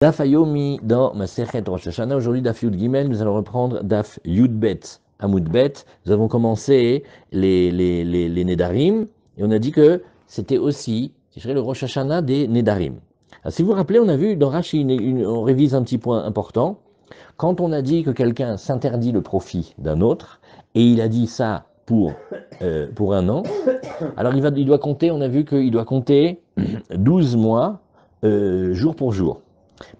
Daf Ayomi dans Masechet Rosh Hashanah. Aujourd'hui, Daf Yud Gimel, nous allons reprendre Daf Yud Bet Amud Bet. Nous avons commencé les Nedarim et on a dit que c'était aussi, je dirais, le Rosh Hashanah des Nedarim. Alors, si vous vous rappelez, on a vu dans Rashi, on révise un petit point important. Quand on a dit que quelqu'un s'interdit le profit d'un autre et il a dit ça pour un an, alors il doit compter, on a vu qu'il doit compter 12 mois jour pour jour.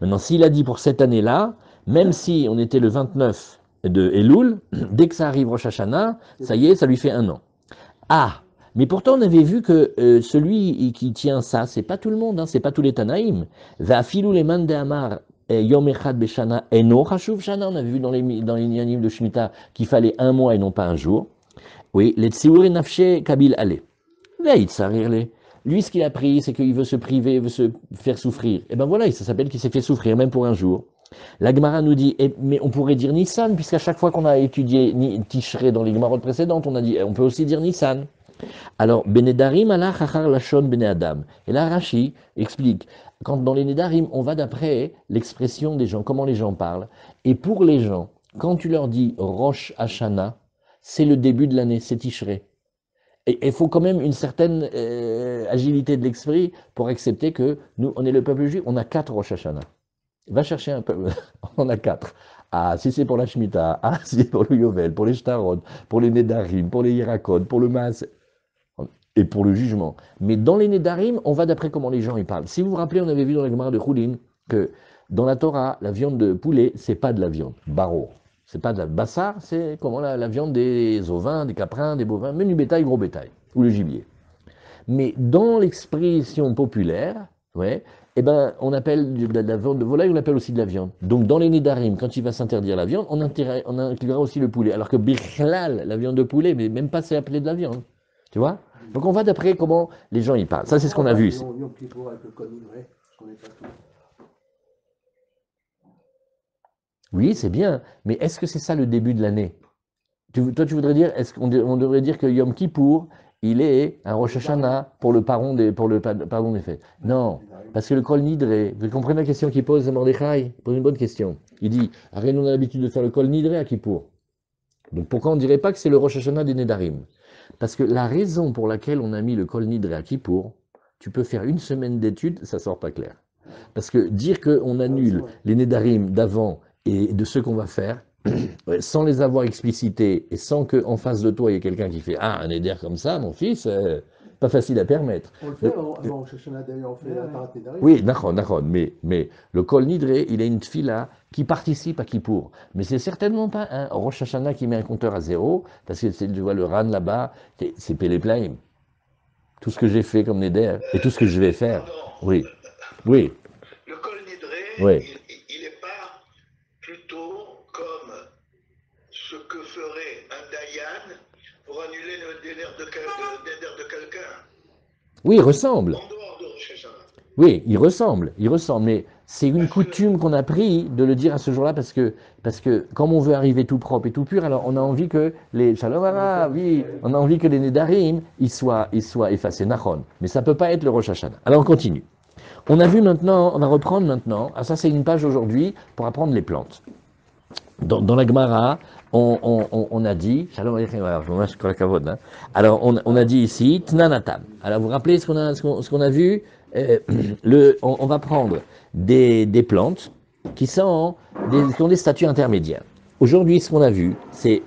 Maintenant, s'il a dit pour cette année-là, même si on était le 29 de Elul, dès que ça arrive Rosh Hashanah, ça y est, ça lui fait un an. Ah, mais pourtant on avait vu que celui qui tient ça, c'est pas tout le monde, hein, c'est pas tous les Tanaïm. Va'afilu leman de'amar yom echad beshana eno chashuv shana. On avait vu dans les Yanim de Shemitah qu'il fallait un mois et non pas un jour. Oui, les tsiuri nafshe kabil ale. Ve'itzarirle. Lui, ce qu'il a pris, c'est qu'il veut se priver, il veut se faire souffrir. Et ben voilà, ça s'appelle qu'il s'est fait souffrir, même pour un jour. La Gemara nous dit, mais on pourrait dire Nissan, puisqu'à chaque fois qu'on a étudié Tishrei dans les Gemarot précédentes, on a dit, on peut aussi dire Nissan. Alors, Benedarim ala chachar lachon bene Adam. Et là, Rashi explique, quand dans les Nedarim, on va d'après l'expression des gens, comment les gens parlent. Et pour les gens, quand tu leur dis Rosh Hashanah, c'est le début de l'année, c'est Tishrei. Et il faut quand même une certaine agilité de l'esprit pour accepter que nous, on est le peuple juif, on a 4 Rosh Hashanah. Va chercher un peuple, on a 4. Ah, si c'est pour la Shemitah, ah, si c'est pour le Yovel, pour les Shtarot, pour les Nedarim, pour les Yirakot, pour le Maas, et pour le jugement. Mais dans les Nedarim, on va d'après comment les gens y parlent. Si vous vous rappelez, on avait vu dans la Gemara de Choulin que dans la Torah, la viande de poulet, c'est pas de la viande, baro. C'est pas de la bassar, c'est comment la viande des ovins, des caprins, des bovins, menu bétail, gros bétail, ou le gibier. Mais dans l'expression populaire, ouais, eh ben, on appelle de la viande de volaille, on appelle aussi de la viande. Donc dans les Nédarim, quand il va s'interdire la viande, on inclura aussi le poulet. Alors que Bichlal, la viande de poulet, mais même pas c'est appelé de la viande. Tu vois? Donc on va d'après comment les gens y parlent. Ça, c'est ce qu'on a vu ici. Oui, c'est bien, mais est-ce que c'est ça le début de l'année? Toi, tu voudrais dire, est-ce qu'on devrait dire que Yom Kippour, il est un Rosh Hashanah pour le pardon des faits? Non, parce que le Kol Nidre, vous comprenez la question qu'il pose Mordechai? Il pose une bonne question. Il dit, arrête, on a l'habitude de faire le Kol Nidre à Kippour. Donc pourquoi on ne dirait pas que c'est le Rosh Hashanah des Nedarim? Parce que la raison pour laquelle on a mis le Kol Nidre à Kippour, tu peux faire une semaine d'études, ça sort pas clair. Parce que dire qu'on annule les Nedarim d'avant et de ceux qu'on va faire, sans les avoir explicités et sans qu'en face de toi il y ait quelqu'un qui fait ah un éder comme ça mon fils pas facile à permettre. On le fait avant Rosh Hashanah d'ailleurs, on fait la Tarat Nedarim. Oui, d'accord, mais le Kol Nidre il a une tfila qui participe à Kippour, mais c'est certainement pas un Rosh Hashanah qui met un compteur à zéro parce que tu vois le Ran là-bas c'est Péléplaïm. Tout ce que j'ai fait comme Neder et tout ce que je vais faire. Oui, oui. Le Kol Nidre, oui. il n'est pas plutôt comme ce que ferait un Dayan pour annuler le Neder de quelqu'un. Oui, il ressemble. En dehors de Rosh Hashanah. Oui, il ressemble, mais c'est une coutume qu'on a pris de le dire à ce jour-là parce que comme on veut arriver tout propre et tout pur, alors on a envie que les Shalom Ara, oui, on a envie que les Nedarim, ils soient effacés, Nachon. Mais ça peut pas être le Rosh Hashanah. Alors on continue. On a vu maintenant, on va reprendre maintenant, ah ça c'est une page aujourd'hui pour apprendre les plantes. Dans la Gemara, on a dit, Shalom Aleichem, alors on a dit ici, Tnanatan. Alors vous vous rappelez ce qu'on a vu on va prendre des plantes qui ont des statuts intermédiaires. Aujourd'hui, ce qu'on a vu,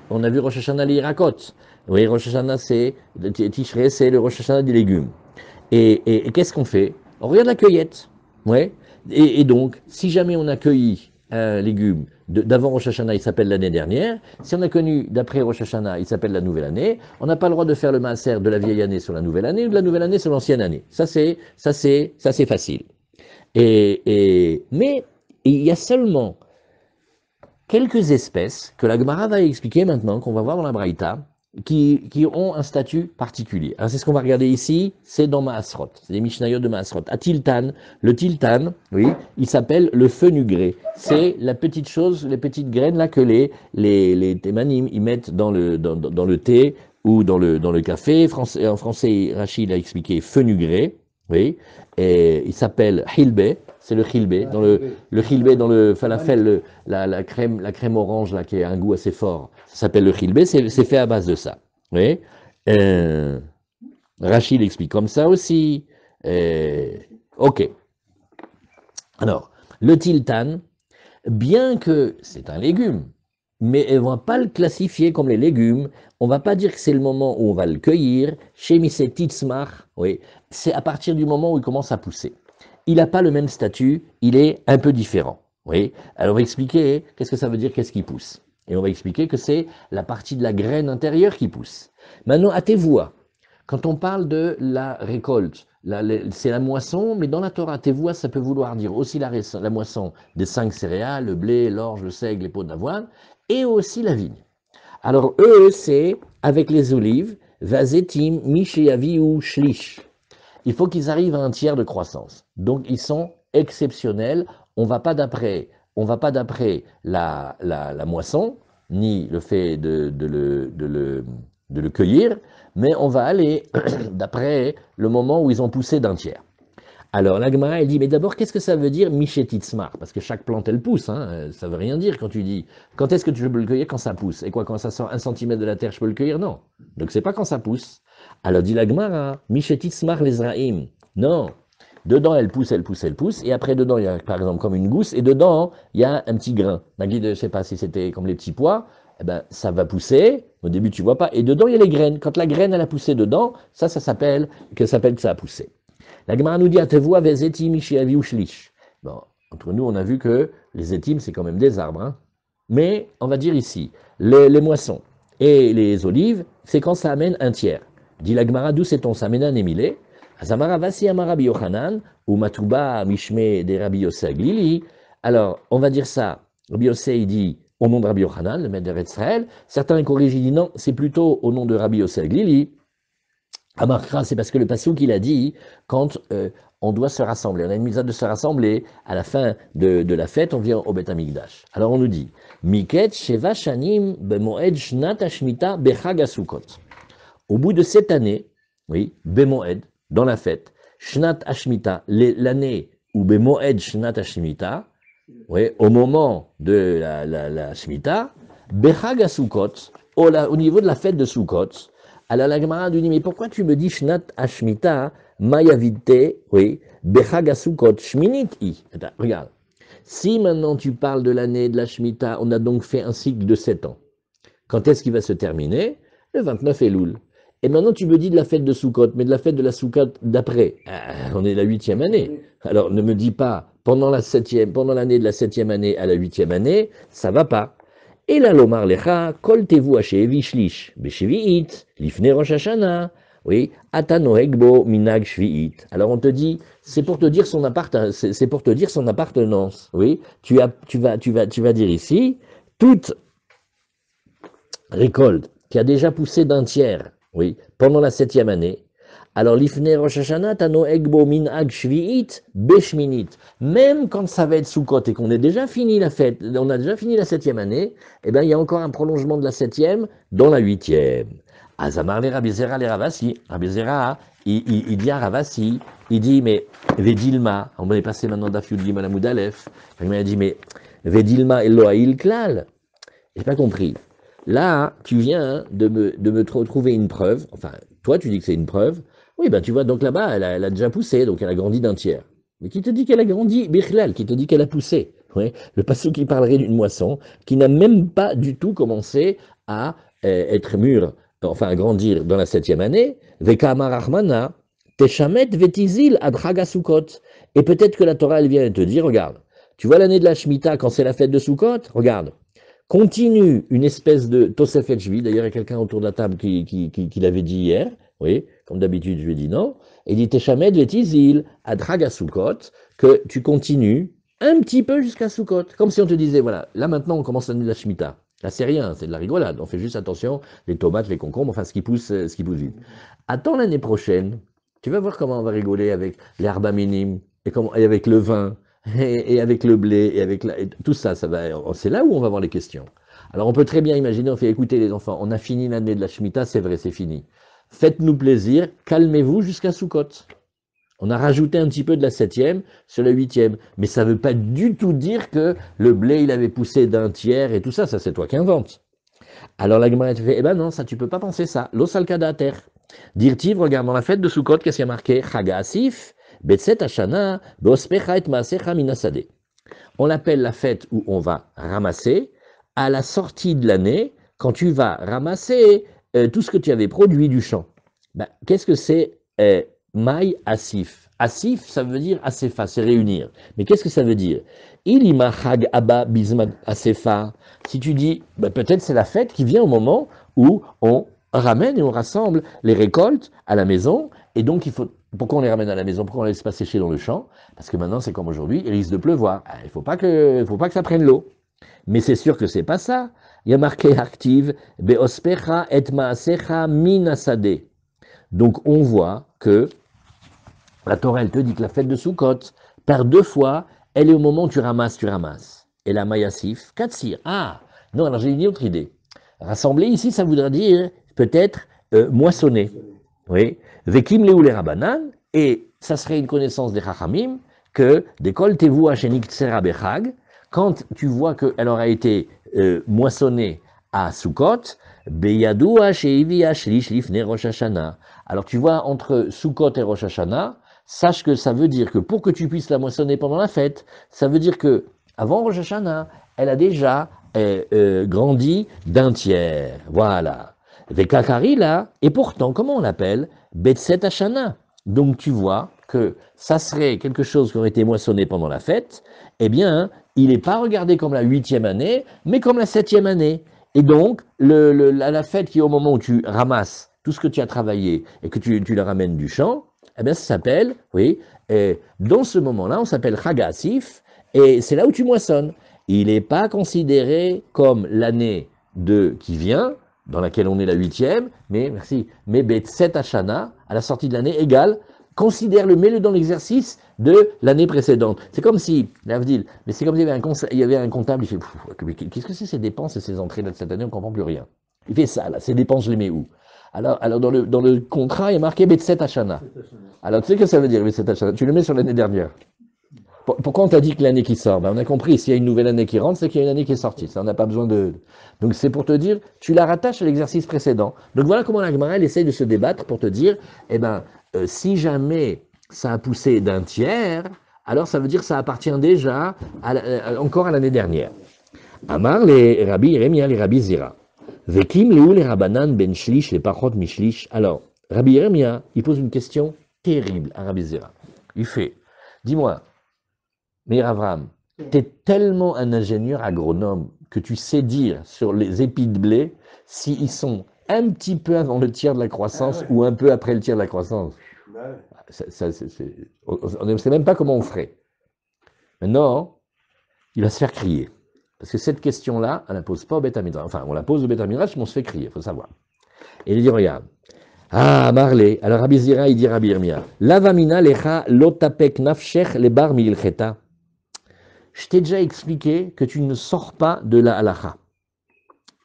on a vu Rosh Hashanah l'Irakot. Oui, Rosh Hashanah c'est, Tishrei c'est le Rosh Hashanah des légumes. Et qu'est-ce qu'on fait? On regarde la cueillette. Ouais. Et donc, si jamais on a cueilli un légume d'avant Rosh Hashanah, il s'appelle l'année dernière. Si on a connu d'après Rosh Hashanah, il s'appelle la nouvelle année. On n'a pas le droit de faire le maaser de la vieille année sur la nouvelle année ou de la nouvelle année sur l'ancienne année. Ça c'est facile. Mais il y a seulement quelques espèces que la Gemara va expliquer maintenant, qu'on va voir dans la Braïta, qui ont un statut particulier. Alors c'est ce qu'on va regarder ici, c'est dans Maasrot, c'est les Mishnayot de Maasrot. À Tiltan, le Tiltan, oui, il s'appelle le fenugré. C'est la petite chose, les petites graines là que les témanim ils mettent dans le thé ou dans le café. En français, Rachid a expliqué fenugré, oui, et il s'appelle hilbe, c'est le khilbé, dans le khilbé, dans le falafel, la crème orange, là, qui a un goût assez fort. Ça s'appelle le khilbé, c'est fait à base de ça. Vous voyez Rachid explique comme ça aussi. Ok. Alors, le tiltan, bien que c'est un légume, mais on ne va pas le classifier comme les légumes, on ne va pas dire que c'est le moment où on va le cueillir, chez Misset Titzmar, oui, c'est à partir du moment où il commence à pousser. Il n'a pas le même statut, il est un peu différent. Oui. Alors on va expliquer qu'est-ce que ça veut dire, qu'est-ce qui pousse. Et on va expliquer que c'est la partie de la graine intérieure qui pousse. Maintenant, à tes voix, quand on parle de la récolte, c'est la moisson, mais dans la Torah, tes voix, ça peut vouloir dire aussi la moisson des 5 céréales, le blé, l'orge, le seigle, les pots d'avoine, et aussi la vigne. Alors eux, c'est avec les olives, vazetim, mishéavi ou shlish. Il faut qu'ils arrivent à un tiers de croissance. Donc ils sont exceptionnels. On va pas d'après la moisson, ni le fait de le cueillir, mais on va aller d'après le moment où ils ont poussé d'un tiers. Alors la Gemara, elle dit, mais d'abord, qu'est-ce que ça veut dire Michetitsmar? Parce que chaque plante, elle pousse, hein, ça veut rien dire quand tu dis, quand est-ce que tu peux le cueillir? Quand ça pousse. Et quoi, quand ça sort 1 centimètre de la terre, je peux le cueillir? Non. Donc c'est pas quand ça pousse. Alors dit la Gemara, Michetitsmar les Zraim. Non. Dedans, elle pousse, elle pousse, elle pousse. Et après, dedans, il y a par exemple comme une gousse. Et dedans, il y a un petit grain. Nagui, je sais pas si c'était comme les petits pois. Eh ben, ça va pousser. Au début, tu vois pas. Et dedans, il y a les graines. Quand la graine, elle a poussé dedans, ça s'appelle que ça a poussé. La Gemara nous dit, Atevoa vezetim ishiavi ushlish. Bon, entre nous, on a vu que les étimes, c'est quand même des arbres. Hein. Mais, on va dire ici, les moissons et les olives, c'est quand ça amène un tiers. Dit la Gemara, d'où c'est-on? Ça amène un émilé. Azamara vasi amara biyochanan, ou matuba mishme de Rabbi Yossé Glili. Alors, on va dire ça. Rabbi Yossé, il dit, au nom de Rabbi Yochanan, le maître d'Israël. Certains corrigent, il dit non, c'est plutôt au nom de Rabbi Yossé Glili. Amarkra, c'est parce que le passouk il a dit quand on doit se rassembler, on a une mise de se rassembler à la fin de la fête, on vient au Beth Amikdash. Alors on nous dit Miket Sheva Shanim Bemoed Shnat Hashmita Bechag HaSukkot. Au bout de 7 années, oui, Bemoed, dans la fête, Shnat Hashmita, l'année où Bemoed Shnat Hashmita, oui, au moment de la Shmita, Bechag HaSukkot, au niveau de la fête de Sukkot. Alors la Gemara lui dit, mais pourquoi tu me dis Shnat Hashmita, Mayavite, oui, Bechag HaSukkot, Shminit I. Regarde, si maintenant tu parles de l'année de la Shemitah, on a donc fait un cycle de 7 ans. Quand est-ce qu'il va se terminer? Le 29 Elul. Et maintenant tu me dis de la fête de Sukkot, mais de la fête de la Sukkot d'après. On est la 8e année. Alors ne me dis pas, pendant l'année de la 7e année à la 8e année, ça va pas. Et la lomar lecha, kol tevu ashevi shlish, beshevi'it, lifne rosh hashana, oui, atano egbo minag shvi'it. Alors on te dit, c'est pour te dire son appartenance, oui. Tu vas dire ici, toute récolte qui a déjà poussé d'un tiers, oui, pendant la 7e année. Alors, l'ifne Rosh Hashanah, tano egbo minag shvi'it beshminit. Même quand ça va être Sukkot et qu'on a déjà fini la fête, on a déjà fini la 7e année, eh bien, il y a encore un prolongement de la 7e dans la 8e. Azamar le Rabbi Zera le Ravasi. Rabbi Zera, il dit à Ravasi, il dit, mais Vedilma, on va passer maintenant d'Afiud Gimel Amoud Aleph. Il m'a dit, mais Vedilma Eloha'il Klal. J'ai pas compris. Là, tu viens de me trouver une preuve, enfin, toi, tu dis que c'est une preuve. Oui, ben tu vois, donc là-bas, elle a déjà poussé, donc elle a grandi d'un tiers. Mais qui te dit qu'elle a grandi, Bichlal, qui te dit qu'elle a poussé? Oui, le passage qui parlerait d'une moisson qui n'a même pas du tout commencé à être mûre, enfin à grandir dans la 7e année. Veka Marachmana, Teshamet Vetizil Adchaga Sukkot. Et peut-être que la Torah, elle vient te dire, regarde, tu vois l'année de la Shemitah quand c'est la fête de Sukkot, regarde. Continue une espèce de Tosefet Shvi, d'ailleurs il y a quelqu'un autour de la table qui l'avait dit hier, oui, comme d'habitude je lui ai dit non, et il dit Teshamed Vetizil, Adraga Sukkot, que tu continues un petit peu jusqu'à Sukkot, comme si on te disait, voilà, là maintenant on commence l'année de la Shemitah, là c'est rien, c'est de la rigolade, on fait juste attention, les tomates, les concombres, enfin ce qui pousse vite. Attends l'année prochaine, tu vas voir comment on va rigoler avec les arba minimes, et avec le vin, et avec le blé, et tout ça, c'est là où on va voir les questions. Alors on peut très bien imaginer, on fait écouter les enfants, on a fini l'année de la Shemitah, c'est vrai, c'est fini. Faites-nous plaisir, calmez-vous jusqu'à Sukkot. On a rajouté un petit peu de la 7e sur la 8e. Mais ça ne veut pas du tout dire que le blé, il avait poussé d'un tiers et tout ça. Ça, c'est toi qui inventes. Alors la Gemara te fait, eh ben non, ça, tu peux pas penser ça. L'osalkada à terre. Dirtiv, regarde dans la fête de Sukkot, qu'est-ce qu'il y a marqué? Chaga asif, betset ashana, beospecha et maasecha minasade. On l'appelle la fête où on va ramasser à la sortie de l'année, quand tu vas ramasser tout ce que tu avais produit du champ. Ben, qu'est-ce que c'est Maï asif? Asif, ça veut dire asefa, c'est réunir. Mais qu'est-ce que ça veut dire? Ilima chag abba bismad asefa. Si tu dis, ben, peut-être c'est la fête qui vient au moment où on ramène et on rassemble les récoltes à la maison. Et donc, il faut. Pourquoi on les ramène à la maison? Pourquoi on les laisse pas sécher dans le champ? Parce que maintenant, c'est comme aujourd'hui, il risque de pleuvoir. Il ne faut pas que ça prenne l'eau. Mais c'est sûr que c'est pas ça. Il y a marqué active, beospecha et maasecha minasade. Donc, on voit que la Torah, elle te dit que la fête de Sukkot, par 2 fois, elle est au moment où tu ramasses. Et la Mayasif, Katsir. Ah, non, alors j'ai une autre idée. Rassembler ici, ça voudrait dire peut-être moissonner. Oui. Vekim leule rabanan, et ça serait une connaissance des Chachamim, que d'école tevu hachenik tsera bechag, quand tu vois qu'elle aura été moissonnée à Sukkot, beyadua sheivi ashlish lifne Rosh Hashanah. Alors tu vois, entre Sukkot et Rosh Hashanah, sache que ça veut dire que pour que tu puisses la moissonner pendant la fête, ça veut dire que avant Rosh Hashanah, elle a déjà grandi d'un tiers. Voilà. Vekakari là, et pourtant, comment on l'appelle? Betset Hashanah. Donc tu vois que ça serait quelque chose qui aurait été moissonné pendant la fête, eh bien, il n'est pas regardé comme la 8e année, mais comme la 7e année. Et donc, la fête qui est au moment où tu ramasses tout ce que tu as travaillé et que tu le ramènes du champ, eh bien, ça s'appelle, oui, dans ce moment-là, on s'appelle Chaga Asif, et c'est là où tu moissonnes. Il n'est pas considéré comme l'année qui vient, dans laquelle on est la 8e, mais Betset Hashana, à la sortie de l'année, égale, mets-le dans l'exercice de l'année précédente. C'est comme si, l'Avdil, mais c'est comme s'il y avait un comptable, il fait, qu'est-ce que c'est ces dépenses et ces entrées de cette année, on ne comprend plus rien. Il fait ça, là, ces dépenses, je les mets où? Alors dans le contrat, il y a marqué Betset Hashana. Alors tu sais ce que ça veut dire, Betset Hashana? Tu le mets sur l'année dernière. Pourquoi on t'a dit que l'année qui sort? Ben, on a compris, s'il y a une nouvelle année qui rentre, c'est qu'il y a une année qui est sortie. Ça, on n'a pas besoin de... Donc c'est pour te dire, tu la rattaches à l'exercice précédent. Donc voilà comment la Gemara, elle essaye de se débattre pour te dire, eh ben, si jamais ça a poussé d'un tiers, alors ça veut dire que ça appartient déjà encore à l'année dernière. Amar les Rabbi Yeremia, les Rabbi Zira. Vekim leou les Rabanan ben shlish, les pachot mishlish. Alors, Rabbi Yeremia, il pose une question terrible à Rabbi Zira. Il fait, dis-moi, Meir Avram, tu es tellement un ingénieur agronome que tu sais dire sur les épis de blé s'ils sont un petit peu avant le tiers de la croissance ou un peu après le tiers de la croissance. On ne sait même pas comment on ferait. Maintenant, il va se faire crier. Parce que cette question-là, on ne la pose pas au Beth Midrash. Enfin, on la pose au Beth Midrash, mais on se fait crier, il faut savoir. Et il dit, regarde. Ah, Marley. Alors Rabbi Zira, il dit Rabbi Yirmiyah. Lavamina lecha lotapek nafshech le bar milcheta. Je t'ai déjà expliqué que tu ne sors pas de la halacha.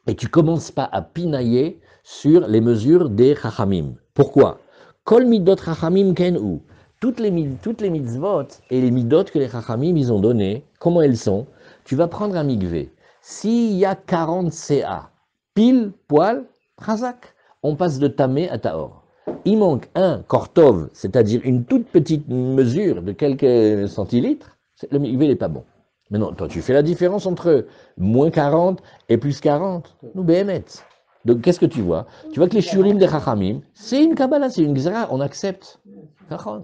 Et tu ne commences pas à pinailler sur les mesures des chachamim. Pourquoi? Kol midot chachamim ken ou. Toutes les mitzvot et les midot que les chachamim ils ont données, comment elles sont? Tu vas prendre un mikvé. S'il y a 40 CA, pile, poil, chazak, on passe de tamé à taor. Il manque un kortov, c'est-à-dire une toute petite mesure de quelques centilitres, le mikvé n'est pas bon. Mais non, toi, tu fais la différence entre moins 40 et plus 40. Nous, béhémet. Donc, qu'est-ce que tu vois? Tu vois que les shurim des chachamim, c'est une kabbalah, c'est une gzera, on accepte.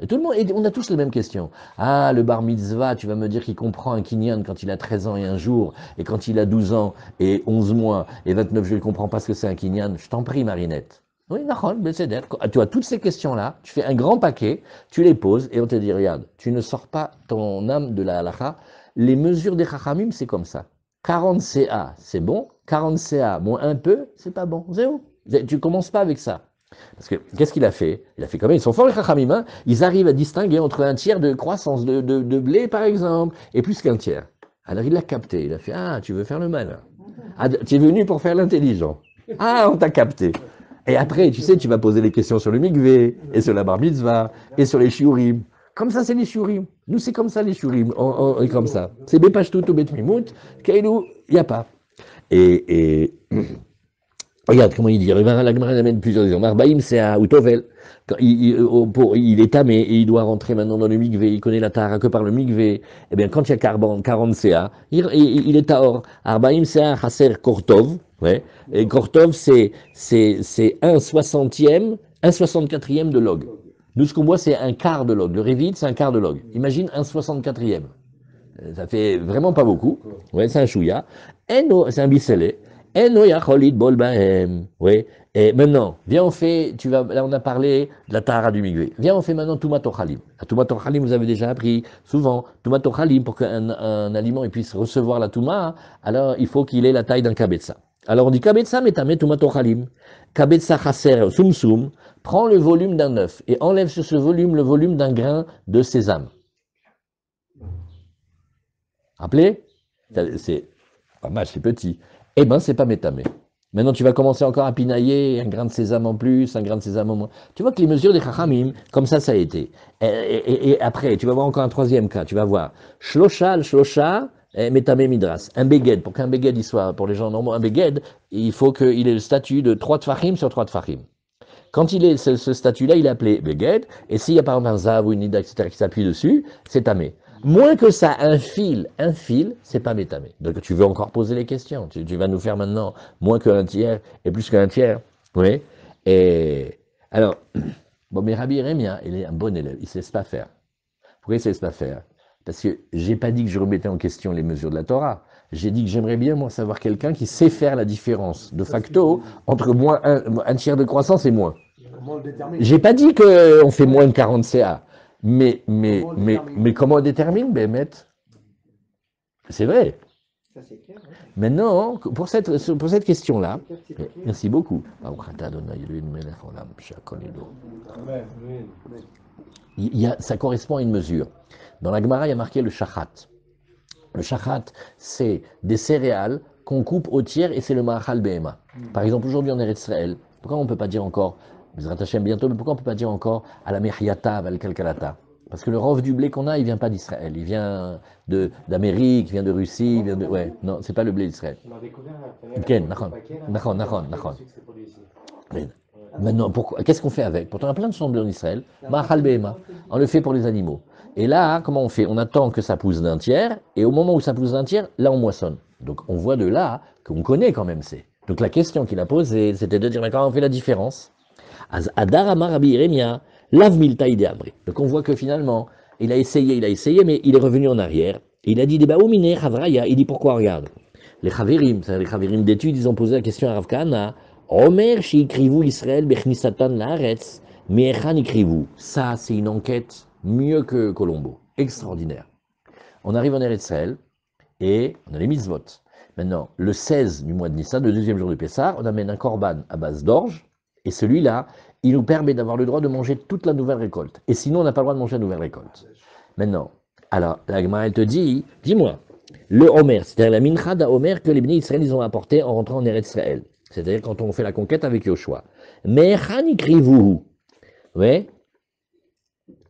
Et tout le monde, et on a tous les mêmes questions. Ah, le bar mitzvah, tu vas me dire qu'il comprend un kinyan quand il a 13 ans et un jour, et quand il a 12 ans et 11 mois et 29 jours, il ne comprend pas ce que c'est un kinyan. Je t'en prie, Marinette. Oui, mais c'est d'être. Tu vois, toutes ces questions-là, tu fais un grand paquet, tu les poses, et on te dit, regarde, tu ne sors pas ton âme de la halakha. Les mesures des chachamim, c'est comme ça. 40 CA, c'est bon. 40 CA moins un peu, c'est pas bon. Zéro. Tu commences pas avec ça. Parce que, qu'est-ce qu'il a fait? Il a fait quand même, ils sont forts les chachamim, hein. Ils arrivent à distinguer entre un tiers de croissance de blé, par exemple, et plus qu'un tiers. Alors il l'a capté, il a fait, ah, tu veux faire le malin. Ah, tu es venu pour faire l'intelligent. Ah, on t'a capté. Et après, tu sais, tu vas poser les questions sur le mikvé, et sur la bar mitzvah, et sur les shiurim. Comme ça, c'est les shurim. Nous, c'est comme ça, les shurim. On est comme ça. C'est Bepashtout ou Betmimout. Kailou, il n'y a pas. Et regarde comment il dit. La Gemara amène plusieurs exemples. Arbaïm, c'est à Utovel. Il est tamé et il doit rentrer maintenant dans le mikvé. Il connaît la tahara que par le mikvé. Eh bien, quand il y a 40 CA, il est tahor. Arbaïm, c'est à Haser Kortov. Ouais. Et Kortov, c'est 1/60e, 1/64e de log. Nous, ce qu'on voit, c'est un quart de log. Le révit, c'est un quart de log. Imagine 1/64e. Ça fait vraiment pas beaucoup. Ouais, c'est un chouïa. C'est un biselé. Oui. Et maintenant, viens, on fait, là on a parlé de la tahara du migvé. Viens, on fait maintenant Tumat Ochalim. À Tumat Ochalim, vous avez déjà appris souvent, Tumat Ochalim, pour qu'un aliment il puisse recevoir la Touma, alors il faut qu'il ait la taille d'un kabetza. Alors on dit kabetza, mais tamé Tumat Ochalim. Kabetza chaser, sum sum, prends le volume d'un œuf et enlève sur ce volume le volume d'un grain de sésame. Rappelez? C'est pas mal, c'est petit. Eh ben, c'est pas métamé. Maintenant, tu vas commencer encore à pinailler, un grain de sésame en plus, un grain de sésame en moins. Tu vois que les mesures des chachamim, comme ça a été. Et après, tu vas voir encore un troisième cas, tu vas voir. Shlosha, métamé midras. Un beged, pour qu'un beged, il soit, pour les gens normaux, un beged, il faut qu'il ait le statut de 3 tfachim sur 3 tfachim. Quand il est ce statut-là, il est appelé beged, et s'il y a par exemple un zav ou une nida, etc., qui s'appuie dessus, c'est tamé. Moins que ça, un fil, c'est pas métamé. Donc tu veux encore poser les questions. Tu vas nous faire maintenant moins qu'un tiers et plus qu'un tiers. Oui. Et alors, bon, mais Rabbi Yeremia, il est un bon élève. Il ne se laisse pas faire. Pourquoi il ne se laisse pas faire? Parce que j'ai pas dit que je remettais en question les mesures de la Torah. J'ai dit que j'aimerais bien, moi, savoir quelqu'un qui sait faire la différence de facto entre moins un tiers de croissance et moins. J'ai pas dit qu'on fait moins de 40 CA. Mais comment on détermine, Bémet? C'est vrai. Ça, c'est clair. Hein. Maintenant, pour cette question-là, merci beaucoup. Ça correspond à une mesure. Dans la Gemara, il y a marqué le shachat. Le shachat, c'est des céréales qu'on coupe au tiers et c'est le ma'achal behema. Par exemple, aujourd'hui en Eretz Israël, pourquoi on ne peut pas dire encore Bezrat Hashem bientôt, mais pourquoi on ne peut pas dire encore à la Mehiata, à Kalkalata? Parce que le rov du blé qu'on a, il ne vient pas d'Israël, il vient d'Amérique, il vient de Russie, il vient de... Ouais, non, c'est pas le blé d'Israël. On a découvert Maintenant, qu'est-ce qu'on fait avec? Pourtant, on a plein de sons de blé en Israël. Ma'achal behema. On le fait pour les animaux. Et là, comment on fait? On attend que ça pousse d'un tiers, et au moment où ça pousse d'un tiers, là, on moissonne. Donc, on voit de là qu'on connaît quand même c'est. Donc, la question qu'il a posée, c'était de dire, mais comment on fait la différence? Adar Amar Rabbi Yeremia, Lav Milta Ide Amri. Donc on voit que finalement, il a essayé, mais il est revenu en arrière. Et il a dit, Debaoumine Chavraya. Il dit pourquoi? Regarde. Les Chavirim, c'est-à-dire les Chavirim d'études, ils ont posé la question à Rav Kahana. Omer Shikrivou Israël Bechnisatan Laaretz, Meechan Ikrivou. Ça, c'est une enquête mieux que Colombo. Extraordinaire. On arrive en Eretz Israël et on a les mitzvot. Maintenant, le 16 du mois de Nissan, le deuxième jour de Pessah, on amène un korban à base d'orge. Et celui-là, il nous permet d'avoir le droit de manger toute la nouvelle récolte. Et sinon, on n'a pas le droit de manger la nouvelle récolte. Maintenant, alors, la Gemara, elle te dit, dis-moi, le Homer, c'est-à-dire la mincha d'Homer que les bénis Israël, ils ont apporté en rentrant en Eretz Israël. C'est-à-dire quand on fait la conquête avec Yoshua. Mais Chanikrivuhu. Ouais.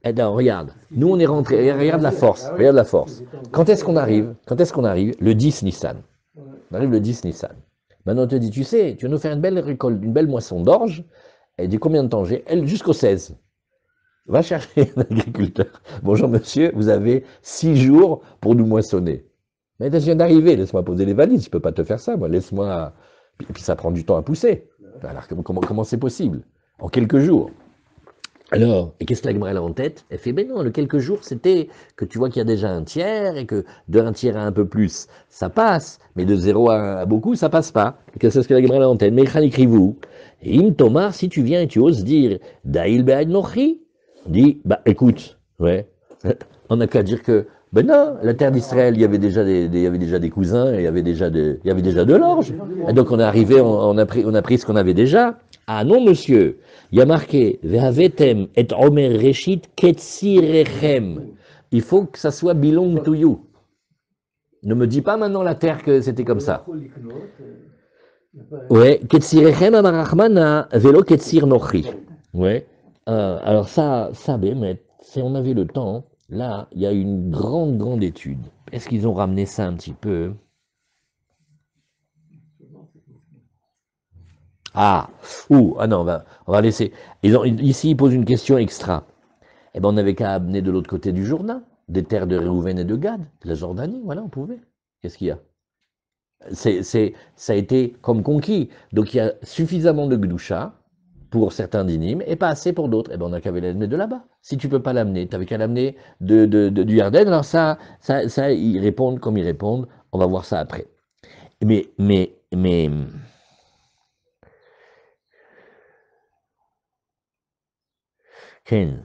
Eh bien, regarde, nous on est rentré, regarde la force, regarde la force. Quand est-ce qu'on arrive? Le 10 Nissan. On arrive le 10 Nissan. Maintenant, on te dit, tu sais, tu vas nous faire une belle récolte, une belle moisson d'orge. Elle dit, combien de temps j'ai? Elle, jusqu'au 16. Va chercher un agriculteur. Bonjour monsieur, vous avez 6 jours pour nous moissonner. Mais je viens d'arriver, laisse-moi poser les valises, je ne peux pas te faire ça, moi, laisse-moi... Et puis ça prend du temps à pousser. Alors, comment c'est possible? En quelques jours. Alors, et qu'est-ce que la Gemara a en tête? Elle fait, ben non, le quelques jours, c'était que tu vois qu'il y a déjà un tiers, et que de un tiers à un peu plus, ça passe, mais de 0 à beaucoup, ça passe pas. Qu'est-ce que la Gemara a en tête? Mais écrivez-vous. Et Im Tomar, si tu viens et tu oses dire, Daïl Be'ad Nochi, dis, bah écoute, ouais, on n'a qu'à dire que, ben non, la terre d'Israël, il y avait déjà des cousins, il y avait déjà de l'orge. Et donc on est arrivé, on a pris ce qu'on avait déjà. Ah non, monsieur, il y a marqué Vehavetem et Omer Reshit Ketzirechem. Il faut que ça soit belong to you. Ne me dis pas maintenant la terre que c'était comme ça. Ouais, Ketzirechem Amarachmana Velo Ketzir Nochi. Ouais. Alors ça, Bémet, si on avait le temps, là, il y a une grande étude. Est-ce qu'ils ont ramené ça un petit peu? Ah, ah non, on va laisser. Ici, ils posent une question extra. Eh ben, on n'avait qu'à amener de l'autre côté du Jourdain, des terres de Réhouven et de Gad, de la Jordanie, voilà, on pouvait. Qu'est-ce qu'il y a? Ça a été comme conquis. Donc il y a suffisamment de Gdoucha pour certains dynimes et pas assez pour d'autres. Eh ben, on n'a qu'à l'amener de là-bas. Si tu peux pas l'amener, tu n'avais qu'à l'amener du Yarden. Alors ça, ils répondent comme ils répondent. On va voir ça après. Mais, Ken,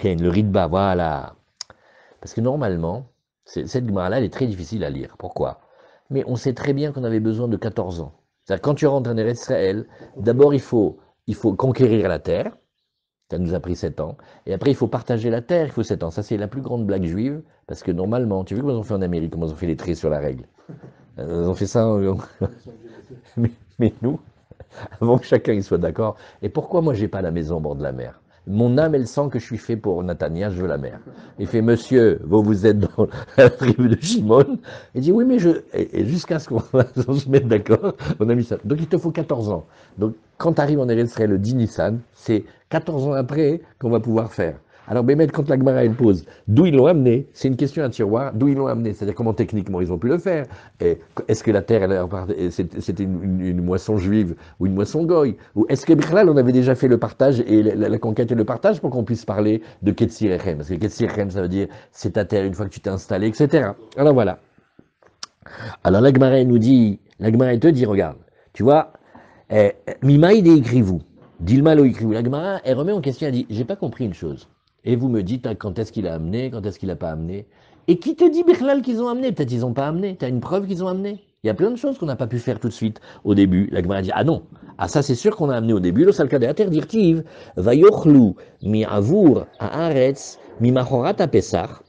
le Ritba, voilà. Parce que normalement, cette Gemara-là, elle est très difficile à lire. Pourquoi? Mais on sait très bien qu'on avait besoin de 14 ans. C'est-à-dire, quand tu rentres en Eretz Israël, d'abord il faut conquérir la terre. Ça nous a pris 7 ans. Et après, il faut partager la terre, il faut 7 ans. Ça, c'est la plus grande blague juive. Parce que normalement, tu vois comment ils ont fait en Amérique, comment ils ont fait les traits sur la règle. Ils ont fait ça, mais nous, avant que chacun y soit d'accord. Et pourquoi moi, j'ai pas la maison au bord de la mer? Mon âme, elle sent que je suis fait pour Natania, je veux la mer. Il fait, monsieur, vous êtes dans la tribu de Shimon. Il dit, oui, mais et jusqu'à ce qu'on se mette d'accord, on a mis ça. Donc il te faut 14 ans. Donc quand tu arrives en Eretz Israël le 10 Nissan, c'est 14 ans après qu'on va pouvoir faire. Alors Bémet, quand la Gemara elle pose, d'où ils l'ont amené, c'est une question à tiroir, d'où ils l'ont amené, c'est-à-dire comment techniquement ils ont pu le faire. Est-ce que la terre, c'était une moisson juive ou une moisson goy? Ou est-ce que Bichlal, on avait déjà fait le partage et la conquête et le partage pour qu'on puisse parler de Ketzir Echem? Parce que Ketzir Echem, ça veut dire c'est ta terre une fois que tu t'es installé, etc. Alors voilà. Alors la Gemara nous dit, la Gemara te dit, regarde, tu vois, Mimaïd et écrivez-vous. Dilma lo écrivez-vous. La Gemara, elle remet en question, elle dit, j'ai pas compris une chose. Et vous me dites quand est-ce qu'il a amené, quand est-ce qu'il n'a pas amené. Et qui te dit, Bichlal, qu'ils ont amené? Peut-être ils n'ont pas amené. Tu as une preuve qu'ils ont amené. Il y a plein de choses qu'on n'a pas pu faire tout de suite au début. La Gemara dit, ah non, ah ça c'est sûr qu'on a amené au début. Le salka de interdirtiv, vayochlu mi avour à aretz mi machorat à Pessah.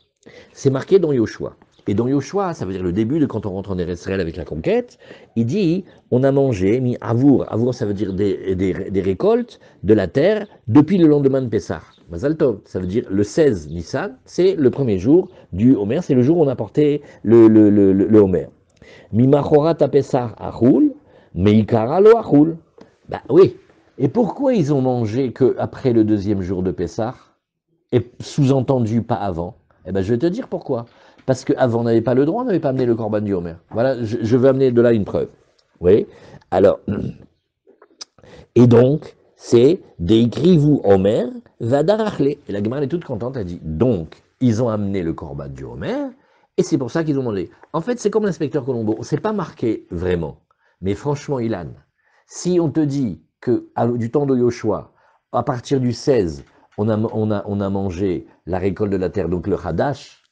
C'est marqué dans Yoshua. Et dans Yoshua, ça veut dire le début de quand on rentre en Eretz Israël avec la conquête, il dit, on a mangé, mi avour. Avour, ça veut dire des récoltes de la terre depuis le lendemain de Pessah. Mazal Tov, ça veut dire le 16 Nissan, c'est le premier jour du Homer, c'est le jour où on a porté le Homer. Mi machorat à Pessah achoul, meikara lo achoul. Bah oui. Et pourquoi ils ont mangé que après le deuxième jour de Pessah, et sous-entendu pas avant? Eh ben je vais te dire pourquoi. Parce qu'avant, on n'avait pas le droit, on n'avait pas amené le Corban du Homer. Voilà, je veux amener de là une preuve. Oui. Alors, et donc, c'est d'écrivez-vous Homer, vadarachle. Et la Gemara est toute contente, elle dit, donc, ils ont amené le Corban du Homer, et c'est pour ça qu'ils ont demandé. En fait, c'est comme l'inspecteur Colombo, c'est pas marqué vraiment. Mais franchement, Ilan, si on te dit que du temps de Yoshua, à partir du 16, on a mangé la récolte de la terre, donc le Hadash,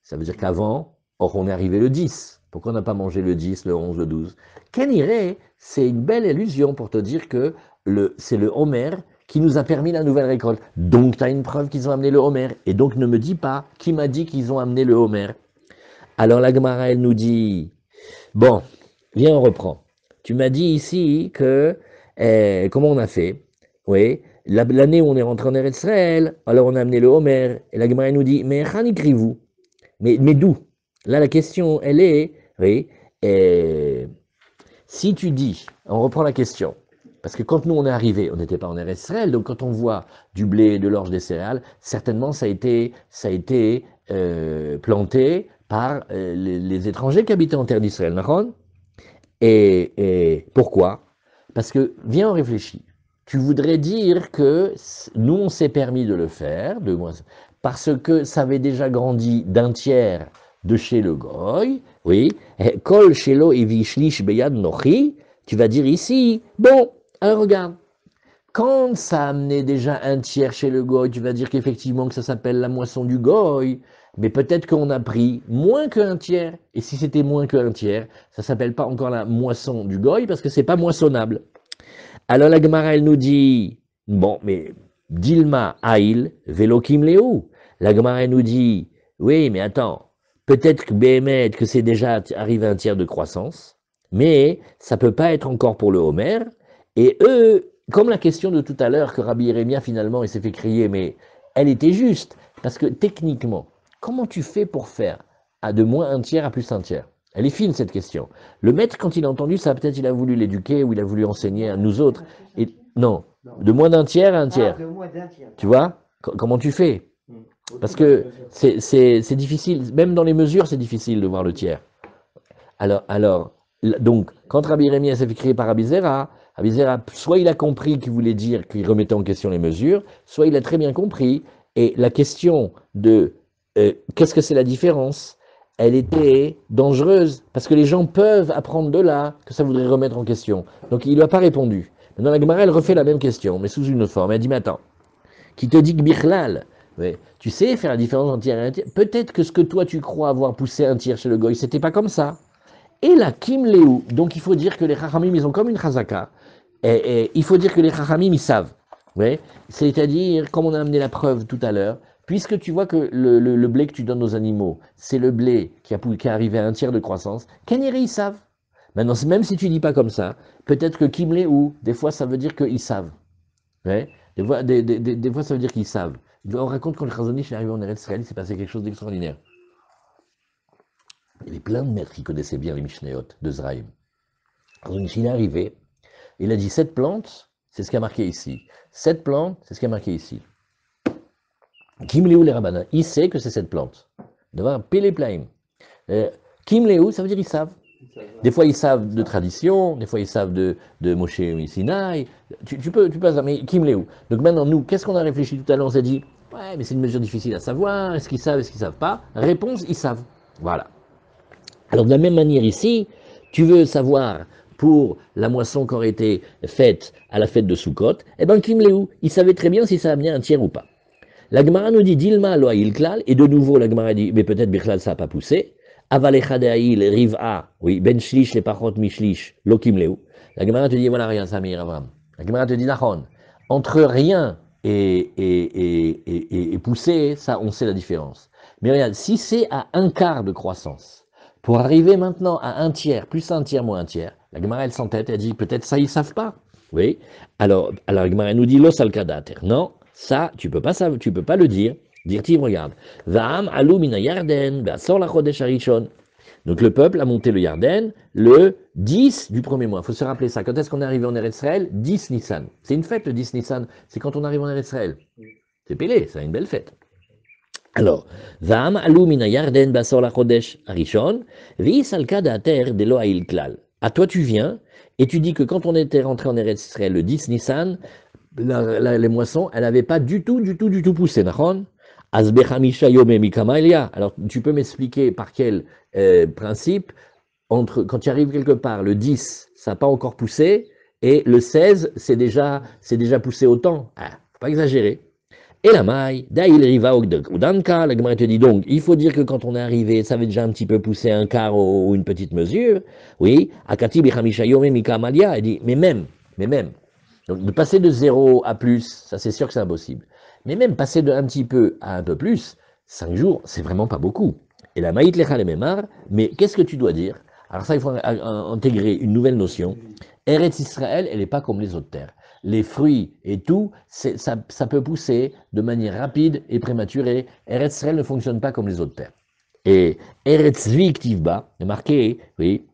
ça veut dire qu'avant, or on est arrivé le 10. Pourquoi on n'a pas mangé le 10, le 11, le 12? Ken irait, c'est une belle illusion pour te dire que c'est le Homer qui nous a permis la nouvelle récolte. Donc tu as une preuve qu'ils ont amené le Homer. Et donc ne me dis pas qui m'a dit qu'ils ont amené le Homer. Alors la Gemara, elle nous dit, bon, viens, on reprend. Tu m'as dit ici que, comment on a fait? Oui, l'année où on est rentré en Eretz Israël, alors on a amené le Homer. Et la Gemara, elle nous dit, mais Chan écrivez-vous? Mais d'où? Là, la question, elle est, oui, si tu dis, on reprend la question, parce que quand nous on est arrivés, on n'était pas en Eretz Israël, donc quand on voit du blé, de l'orge, des céréales, certainement ça a été planté par les étrangers qui habitaient en terre d'Israël, d'accord? Et pourquoi? Parce que, viens, on réfléchit. Tu voudrais dire que nous, on s'est permis de le faire, parce que ça avait déjà grandi d'un tiers de chez le Goy, oui, Kol shelo evishlish beyad nochi, tu vas dire ici, bon, alors regarde, quand ça amenait déjà un tiers chez le Goy, tu vas dire qu'effectivement que ça s'appelle la moisson du Goy, mais peut-être qu'on a pris moins qu'un tiers, et si c'était moins qu'un tiers, ça s'appelle pas encore la moisson du Goy, parce que c'est pas moissonnable. Alors la Gemara, elle nous dit, bon, mais Dilma Aïl, Velokim Léou. La Gemara, elle nous dit, oui, mais attends, peut-être que Béhémet, que c'est déjà arrivé un tiers de croissance, mais ça peut pas être encore pour le Homer, et eux, comme la question de tout à l'heure que Rabbi Yeremia finalement il s'est fait crier, mais elle était juste, parce que techniquement, comment tu fais pour faire de moins un tiers à plus un tiers? Elle est fine cette question. Le maître, quand il a entendu ça, peut-être il a voulu l'éduquer ou il a voulu enseigner à nous autres. Et, non, de moins d'un tiers à un tiers. De moins d'un tiers. Tu vois? Comment tu fais? Parce que c'est difficile, même dans les mesures, c'est difficile de voir le tiers. Alors donc, quand Rabbi Yeremia s'est fait crier par Rabbi Zera, soit il a compris qu'il voulait dire qu'il remettait en question les mesures, soit il a très bien compris, et la question de qu'est-ce que c'est la différence, elle était dangereuse, parce que les gens peuvent apprendre de là que ça voudrait remettre en question. Donc il ne lui a pas répondu. Maintenant la Gemara, elle refait la même question, mais sous une autre forme. Elle dit, mais attends, qui te dit que Bichlal, tu sais faire la différence entre tiers et un tiers, peut-être que ce que toi tu crois avoir poussé un tiers chez le goy, c'était pas comme ça. Et la Kim Léou, donc il faut dire que les Chachamim, ils ont comme une chazaka, et il faut dire que les Chachamim, ils savent. Ouais. C'est-à-dire, comme on a amené la preuve tout à l'heure, puisque tu vois que le blé que tu donnes aux animaux, c'est le blé qui est arrivé à un tiers de croissance, Kaniri, ils savent. Maintenant, même si tu dis pas comme ça, peut-être que Kim Léou, des fois, ça veut dire qu'ils savent. Ouais. Des fois, ça veut dire qu'ils savent. On raconte quand le Chazonish est arrivé en Eretz Israël, il s'est passé quelque chose d'extraordinaire. Il y avait plein de maîtres qui connaissaient bien les Mishnayot de Zraïm. Il est arrivé, il a dit 7 plantes, c'est ce qui a marqué ici. 7 plantes, c'est ce qui a marqué ici. Kim Léou les Rabbanan, il sait que c'est cette plante. Devant Pélé Plaim. Kim Léou, ça veut dire ils savent. Des fois ils savent de tradition, des fois ils savent de Moshe Sinaï. Tu peux ça, mais Kim Léou. Donc maintenant, nous, qu'est-ce qu'on a réfléchi tout à l'heure? On s'est dit, ouais, mais c'est une mesure difficile à savoir. Est-ce qu'ils savent, est-ce qu'ils savent pas? Réponse, ils savent. Voilà. Alors de la même manière ici, tu veux savoir pour la moisson qui aurait été faite à la fête de Sukkot, eh bien Kim Léou, il savait très bien si ça amenait un tiers ou pas. La Gemara nous dit Dilma lo il klal, et de nouveau la Gemara dit mais peut-être Bichlal ça n'a pas poussé. Avalecha de Aïl riva, oui, ben shlish les pachot mishlish, lo Kim Léou. La Gemara te dit voilà rien Samir Avram. La Gemara te dit Nachon, entre rien et pousser, ça on sait la différence. Mais regarde, si c'est à un quart de croissance, pour arriver maintenant à un tiers, plus un tiers, moins un tiers, la Gemara elle s'entête, elle dit peut-être ça ils savent pas. Oui. Alors la Gemara nous dit los al-kadater. Non, ça tu peux pas le dire. Dire-t-il, regarde. Va'am alou mina yarden, ba'asor la chodesh harishon. Donc le peuple a monté le Yarden le 10 du premier mois. Il faut se rappeler ça. Quand est-ce qu'on est arrivé en Eretz Israël? 10 Nissan. C'est une fête le 10 Nissan. C'est quand on arrive en Eretz Israël. C'est Pélé, c'est une belle fête. Alors, Vam alou mina yarden basor la chodesh arishon, v'isalka da'ater de lo ha'il klal. À toi tu viens, et tu dis que quand on était rentré en Eretz Israël le 10 Nissan, les moissons, elles n'avaient pas du tout poussé, nachon? Azbechamisha yome mikamaelia. Alors, tu peux m'expliquer par quel principe, quand tu arrives quelque part, le 10, ça n'a pas encore poussé, et le 16, c'est déjà poussé autant. Ah, faut pas exagérer. Et la maille, d'aïl riva ou danka, la Gemara te dit donc, il faut dire que quand on est arrivé, ça avait déjà un petit peu poussé un quart ou une petite mesure. Oui, akati bichamisha yome mikamalia, elle dit, mais même. Donc de passer de 0 à plus, ça c'est sûr que c'est impossible. Mais même passer de un petit peu à un peu plus, 5 jours, c'est vraiment pas beaucoup. Et la maït lecha le memar, mais qu'est-ce que tu dois dire? Alors ça, il faut intégrer une nouvelle notion. Eretz Israël, elle n'est pas comme les autres terres. Les fruits et tout, ça peut pousser de manière rapide et prématurée. Eretz Israël ne fonctionne pas comme les autres terres. Et Eretz Viktivba, est marqué, oui,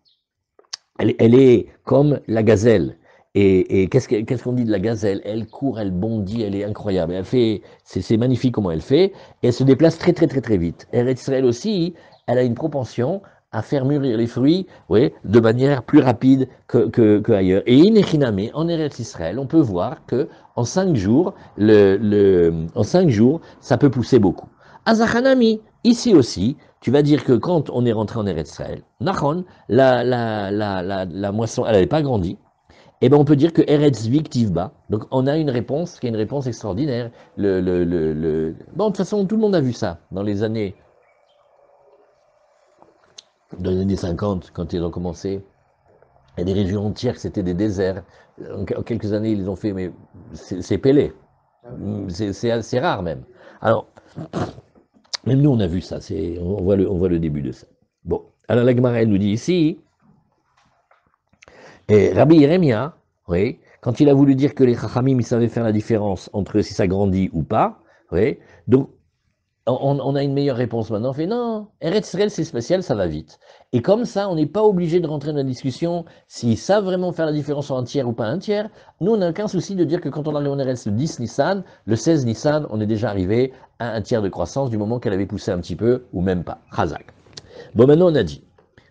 elle est comme la gazelle. Et qu'est-ce qu'on dit de la gazelle? Elle court, elle bondit, elle est incroyable. Elle fait, c'est magnifique comment elle fait. Et elle se déplace très vite. Eretz Israël aussi, elle a une propension à faire mûrir les fruits, oui, de manière plus rapide que ailleurs. Et inechiname, en Eretz Israël, on peut voir que en 5 jours, ça peut pousser beaucoup. Azachanami, ici aussi, tu vas dire que quand on est rentré en Eretz Israël, Nachon, la moisson, elle n'avait pas grandi. Eh bien, on peut dire que Eretz Viktivba, donc on a une réponse qui est une réponse extraordinaire. Bon, de toute façon, tout le monde a vu ça dans les années 50, quand ils ont commencé. Il y a des régions entières, c'était des déserts. En quelques années, ils ont fait, mais c'est Pélé. C'est assez rare même. Alors, même nous, on a vu ça. On voit le début de ça. Bon, alors la Gemara, elle nous dit ici, et Rabbi Yeremia, oui, quand il a voulu dire que les Chachamim, ils savaient faire la différence entre si ça grandit ou pas, oui, donc on a une meilleure réponse maintenant. On fait non, Eretz Israël c'est spécial, ça va vite. Et comme ça, on n'est pas obligé de rentrer dans la discussion s'ils savent vraiment faire la différence entre un tiers ou pas un tiers. Nous, on n'a aucun souci de dire que quand on arrive en Eretz le 10 Nissan, le 16 Nissan, on est déjà arrivé à un tiers de croissance du moment qu'elle avait poussé un petit peu ou même pas. Chazak. Bon, maintenant on a dit.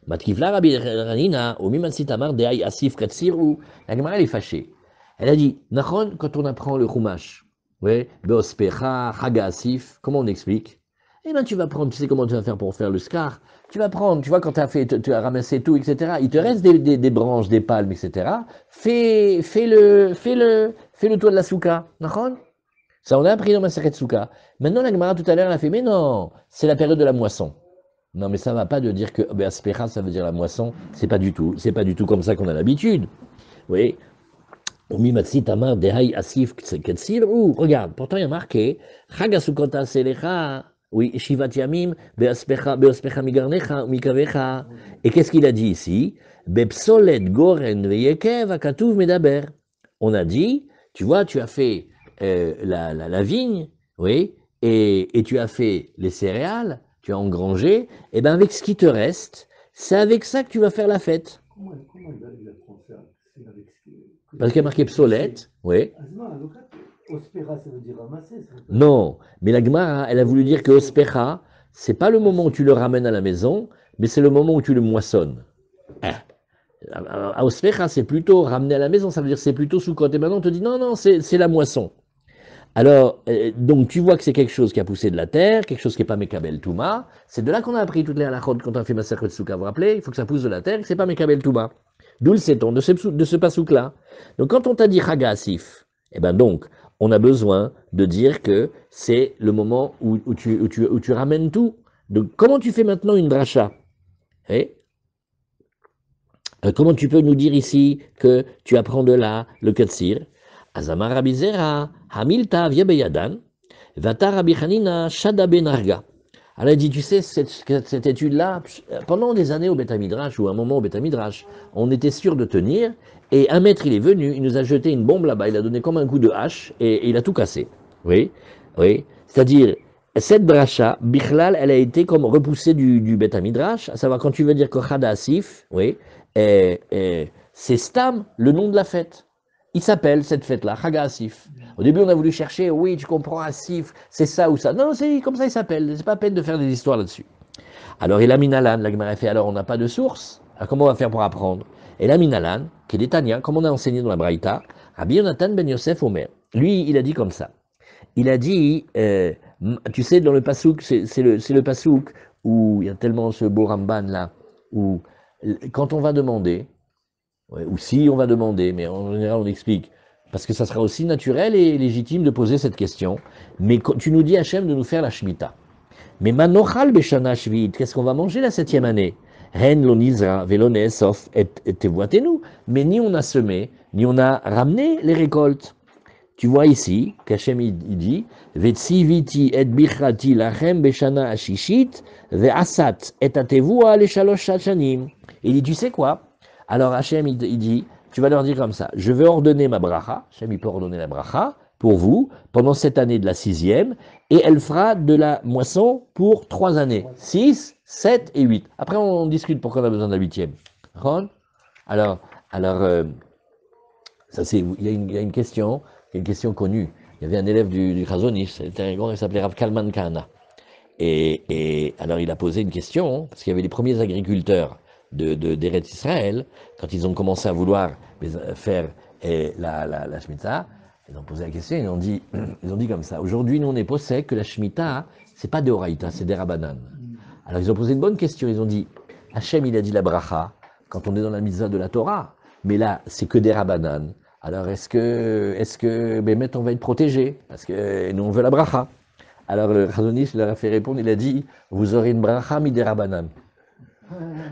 Matkivla Rabbi Ranina, au Mimansit Amar Deai Asif Katsir, ou la Gemara elle est fâchée. Elle a dit, Nachon, quand on apprend le Chumash, oui, Beospecha, Chaga Asif, comment on explique? Eh bien, tu vas prendre, tu sais comment tu vas faire pour faire le scar? Tu vas prendre, tu vois, quand tu as ramassé tout, etc., il te reste des branches, des palmes, etc., fais le toit de la souka, Nachon? Ça, on a appris dans ma Maseret Souka. Maintenant, la Gemara tout à l'heure, elle a fait, mais non, c'est la période de la moisson. Non, mais ça ne va pas de dire que Be'aspera, ça veut dire la moisson. C'est pas du tout comme ça qu'on a l'habitude. Oui. Umimatsi tamar dehai asif ketsir. Ou, regarde, pourtant il y a marqué, Chagasukota selecha, oui, Shivat Yamim, Be'aspecha migarnecha, mikavecha. Et qu'est-ce qu'il a dit ici? Bepsolet goren veyekev akatuv medaber. On a dit, tu vois, tu as fait la vigne, oui, et tu as fait les céréales, tu as engrangé, et bien avec ce qui te reste, c'est avec ça que tu vas faire la fête. Comment il apprend ça? C'est avec Parce qu'il y a marqué psolète, oui. Ospera, ça veut dire ramasser. Non, mais la Gemara, elle a voulu dire que ospera, c'est pas le moment où tu le ramènes à la maison, mais c'est le moment où tu le moissonnes. À ospera, c'est plutôt ramener à la maison, ça veut dire c'est plutôt sous côté. Maintenant, on te dit non, c'est la moisson. Alors, donc tu vois que c'est quelque chose qui a poussé de la terre, quelque chose qui n'est pas Mekabel Touma. C'est de là qu'on a appris toutes les halachot quand on a fait Maser Souka, vous vous rappelez? Il faut que ça pousse de la terre, que c'est pas Mekabel Touma. D'où le sait-on de ce pasouk-là. Donc quand on t'a dit Chaga Asif, eh ben donc, on a besoin de dire que c'est le moment où tu ramènes tout. Donc comment tu fais maintenant une dracha? Comment tu peux nous dire ici que tu apprends de là le Katsir? Azamar Rabbi Zera, Hamilta Viebeyadan, Vata Rabbi Hanina, Shada Benarga. Elle a dit, tu sais, cette étude-là, pendant des années au Beth Midrash, ou un moment au Beth Midrash, on était sûr de tenir, et un maître, il est venu, il nous a jeté une bombe là-bas, il a donné comme un coup de hache, et il a tout cassé. Oui. C'est-à-dire, cette dracha, Bichlal, elle a été comme repoussée du Beth Midrash, à savoir, quand tu veux dire que Chada Asif, oui, c'est Stam, le nom de la fête. Il s'appelle cette fête-là, Chaga Asif. Au début, on a voulu chercher, oui, tu comprends, Asif, c'est ça ou ça. Non, c'est comme ça il s'appelle, c'est pas la peine de faire des histoires là-dessus. Alors, il a Minalan, la Gemara fait, alors on n'a pas de source, alors comment on va faire pour apprendre? Et là, Minalan, qui est des Tanya, comme on a enseigné dans la Braïta, Rabbi Yonatan ben Yosef Omer, lui, il a dit comme ça. Il a dit, tu sais, dans le Passouk, c'est le Passouk où il y a tellement ce beau Ramban là, où quand on va demander, ou si on va demander, mais en général on explique, parce que ça sera aussi naturel et légitime de poser cette question, mais tu nous dis Hachem de nous faire la Shemitah. Mais Manochal Beshana Shvit, qu'est-ce qu'on va manger la 7e année? Hen lo nizra velo neesof et tevoatenu, mais ni on a semé, ni on a ramené les récoltes. Tu vois ici, qu'Hachem il dit, Vetsiviti et bichrati lachem beshana ashishit, ve'asat et atevua le shalosh shachanim. Il dit, tu sais quoi? Alors Hachem, il dit, tu vas leur dire comme ça, je vais ordonner ma bracha, Hachem, il peut ordonner la bracha pour vous, pendant cette année de la 6e, et elle fera de la moisson pour 3 années, 6, 7 et 8. Après, on discute pourquoi on a besoin de la 8e. Alors, ça c'est, il y a une question connue. Il y avait un élève du Chazonish, il s'appelait Rav Kalman Kahana. Et alors il a posé une question, parce qu'il y avait les premiers agriculteurs d'Eretz Israël, quand ils ont commencé à vouloir faire la Shemitah, ils ont posé la question, ils ont dit comme ça, aujourd'hui nous on est possède que la Shemitah, c'est pas des Horaïta, c'est des Rabbanan. Alors ils ont posé une bonne question, ils ont dit, Hachem il a dit la bracha, quand on est dans la mitzvah de la Torah, mais là c'est que des Rabbanan. Alors est-ce que Bémet on va être protégé, parce que nous on veut la bracha. Alors le Chazonish leur a fait répondre, il a dit, vous aurez une bracha midei Rabbanan.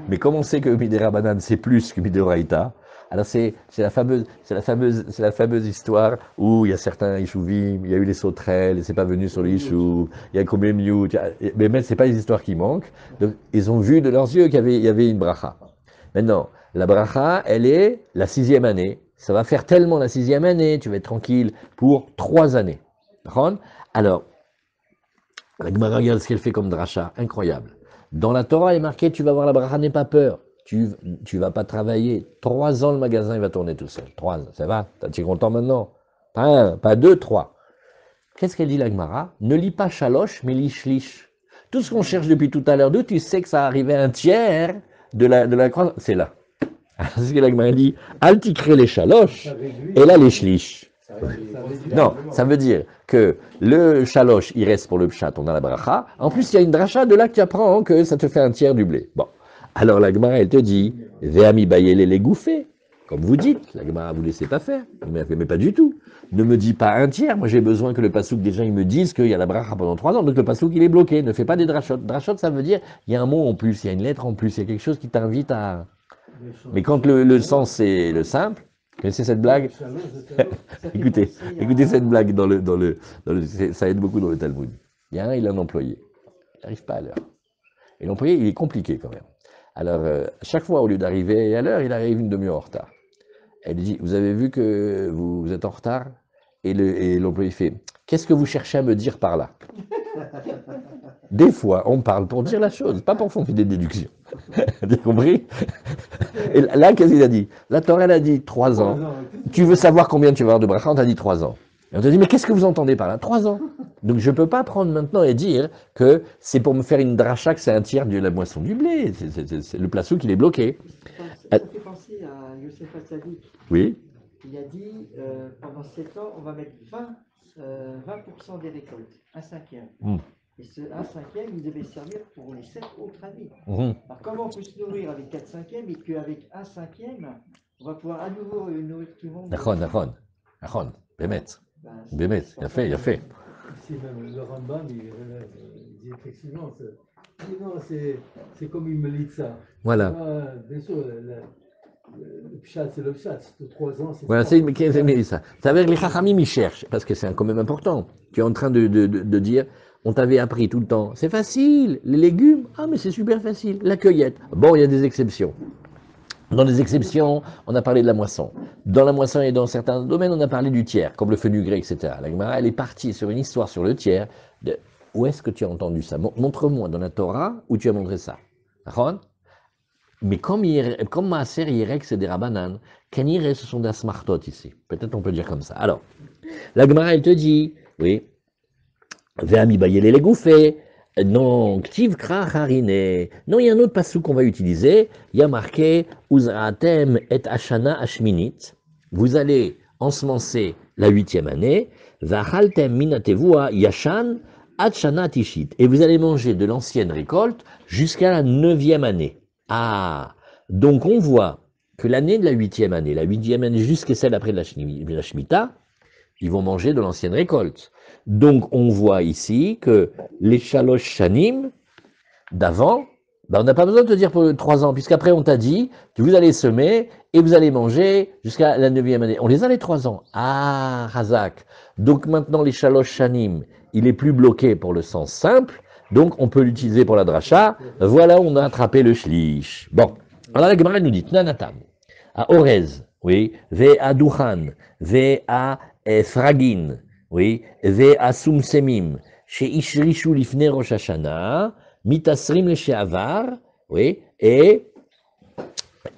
Mais comme on sait que midei Rabbanan c'est plus que midei Horaïta, alors c'est la fameuse histoire où il y a certains Yishuvim, il y a eu les sauterelles, et c'est pas venu sur les Yishuv, il y a combien de Miout, mais même c'est pas les histoires qui manquent, donc ils ont vu de leurs yeux qu'il y avait une bracha. Maintenant, la bracha, elle est la 6e année, Ça va faire tellement la 6e année, tu vas être tranquille pour 3 années. D'accord? Alors, la Gemara, regarde ce qu'elle fait comme dracha, incroyable. Dans la Torah, il est marqué, tu vas voir la bracha, n'aie pas peur. Tu vas pas travailler. 3 ans, le magasin, il va tourner tout seul. 3 ans, ça va? Tu es content maintenant? Pas 1, pas 2, 3. Qu'est-ce qu'elle dit, la Gemara? Ne lis pas chaloche, mais lis shlish. Tout ce qu'on cherche depuis tout à l'heure, d'où tu sais que ça arrivait à un tiers de la croissance, c'est là. C'est ce que la Gemara dit. Altikre les chaloches, et là les shlish. Non, ça veut dire que le chaloche, il reste pour le pshat, on a la bracha. En plus, il y a une dracha de là que tu apprends que ça te fait un tiers du blé. Bon, alors la Gemara, elle te dit, Veami bayele les gouffés. Comme vous dites, la Gemara, vous ne laissez pas faire. Mais pas du tout. Ne me dis pas un tiers. Moi, j'ai besoin que le pasouk, déjà, ils me disent qu'il y a la bracha pendant 3 ans. Donc, le pasouk, il est bloqué. Ne fais pas des drachot. Drachot, ça veut dire, il y a un mot en plus, il y a une lettre en plus, il y a quelque chose qui t'invite à... Mais quand le sens, c'est le simple, vous connaissez cette blague? Écoutez cette blague ça aide beaucoup dans le Talmud. Il y a un employé. Il n'arrive pas à l'heure. Et l'employé, il est compliqué quand même. Alors, chaque fois, au lieu d'arriver à l'heure, il arrive une demi-heure en retard. Elle dit, vous avez vu que vous êtes en retard? Et l'employé fait, qu'est-ce que vous cherchez à me dire par là? Des fois, on parle pour dire la chose, pas pour faire des déductions. Tu as compris? Et là, qu'est-ce qu'il a dit? La Torah, elle a dit 3 ans. Tu veux savoir combien tu vas avoir de bracha? On t'a dit 3 ans. Et on t'a dit, mais qu'est-ce que vous entendez par là? 3 ans. Donc je ne peux pas prendre maintenant et dire que c'est pour me faire une dracha que c'est un tiers de la moisson du blé. C'est le plasouk, il est bloqué. Ça me fait penser à Yosef Hatzadik. Oui. Il a dit, pendant 7 ans, on va mettre 20% des récoltes, un cinquième. Et ce 1/5, il devait servir pour les 7 autres années. Alors comment on peut se nourrir avec 4/5 et qu'avec 1/5, on va pouvoir à nouveau nourrir tout le monde? Nachon, Bémet. Bémet, il a fait. Ici même, le Rambam, il dit effectivement, c'est comme une militsa. Voilà. Bien sûr, le pshat, c'est le pshat. 3 ans, c'est voilà, c'est ça. Ça veut dire que les chachamim, ils cherchent, parce que c'est quand même important. Tu es en train de dire, on t'avait appris tout le temps, c'est facile, les légumes, ah mais c'est super facile, la cueillette. Bon, il y a des exceptions. Dans les exceptions, on a parlé de la moisson. Dans la moisson et dans certains domaines, on a parlé du tiers, comme le fenugré, etc. La Gemara, elle est partie sur une histoire sur le tiers. Où est-ce que tu as entendu ça? Montre-moi dans la Torah où tu as montré ça. Mais comme Maaser Yerek, c'est des Rabbanan, Kanire, ce sont des Smartot ici. Peut-être on peut dire comme ça. Alors, la Gemara, elle te dit, oui, Ve'ami bayele les gouffés. Non, Ktiv Kra Harine. Non, il y a un autre passage qu'on va utiliser. Il y a marqué Uzratem et Ashana Ashminit. Vous allez ensemencer la 8e année. Vachaltem minatevua Yashan Achana Tishit. Et vous allez manger de l'ancienne récolte jusqu'à la 9e année. Ah, donc on voit que l'année de la 8e année, jusqu'à celle après la Shemitah, ils vont manger de l'ancienne récolte. Donc, on voit ici que les Shalosh Shanim d'avant, on n'a pas besoin de te dire pour 3 ans, puisqu'après on t'a dit que vous allez semer et vous allez manger jusqu'à la 9e année. On les a les 3 ans. Ah, Hazak. Donc maintenant, les Shalosh Shanim, il est plus bloqué pour le sens simple, donc on peut l'utiliser pour la dracha. Voilà, on a attrapé le shlish. Bon, alors la Gemara nous dit, Nanatam, à Orez, oui, ve à Duchan, ve à Fragin, oui, ve asumsemim, chez Ishrishu lifne Rosh Hashanah, mitasrim le she'avar, oui, et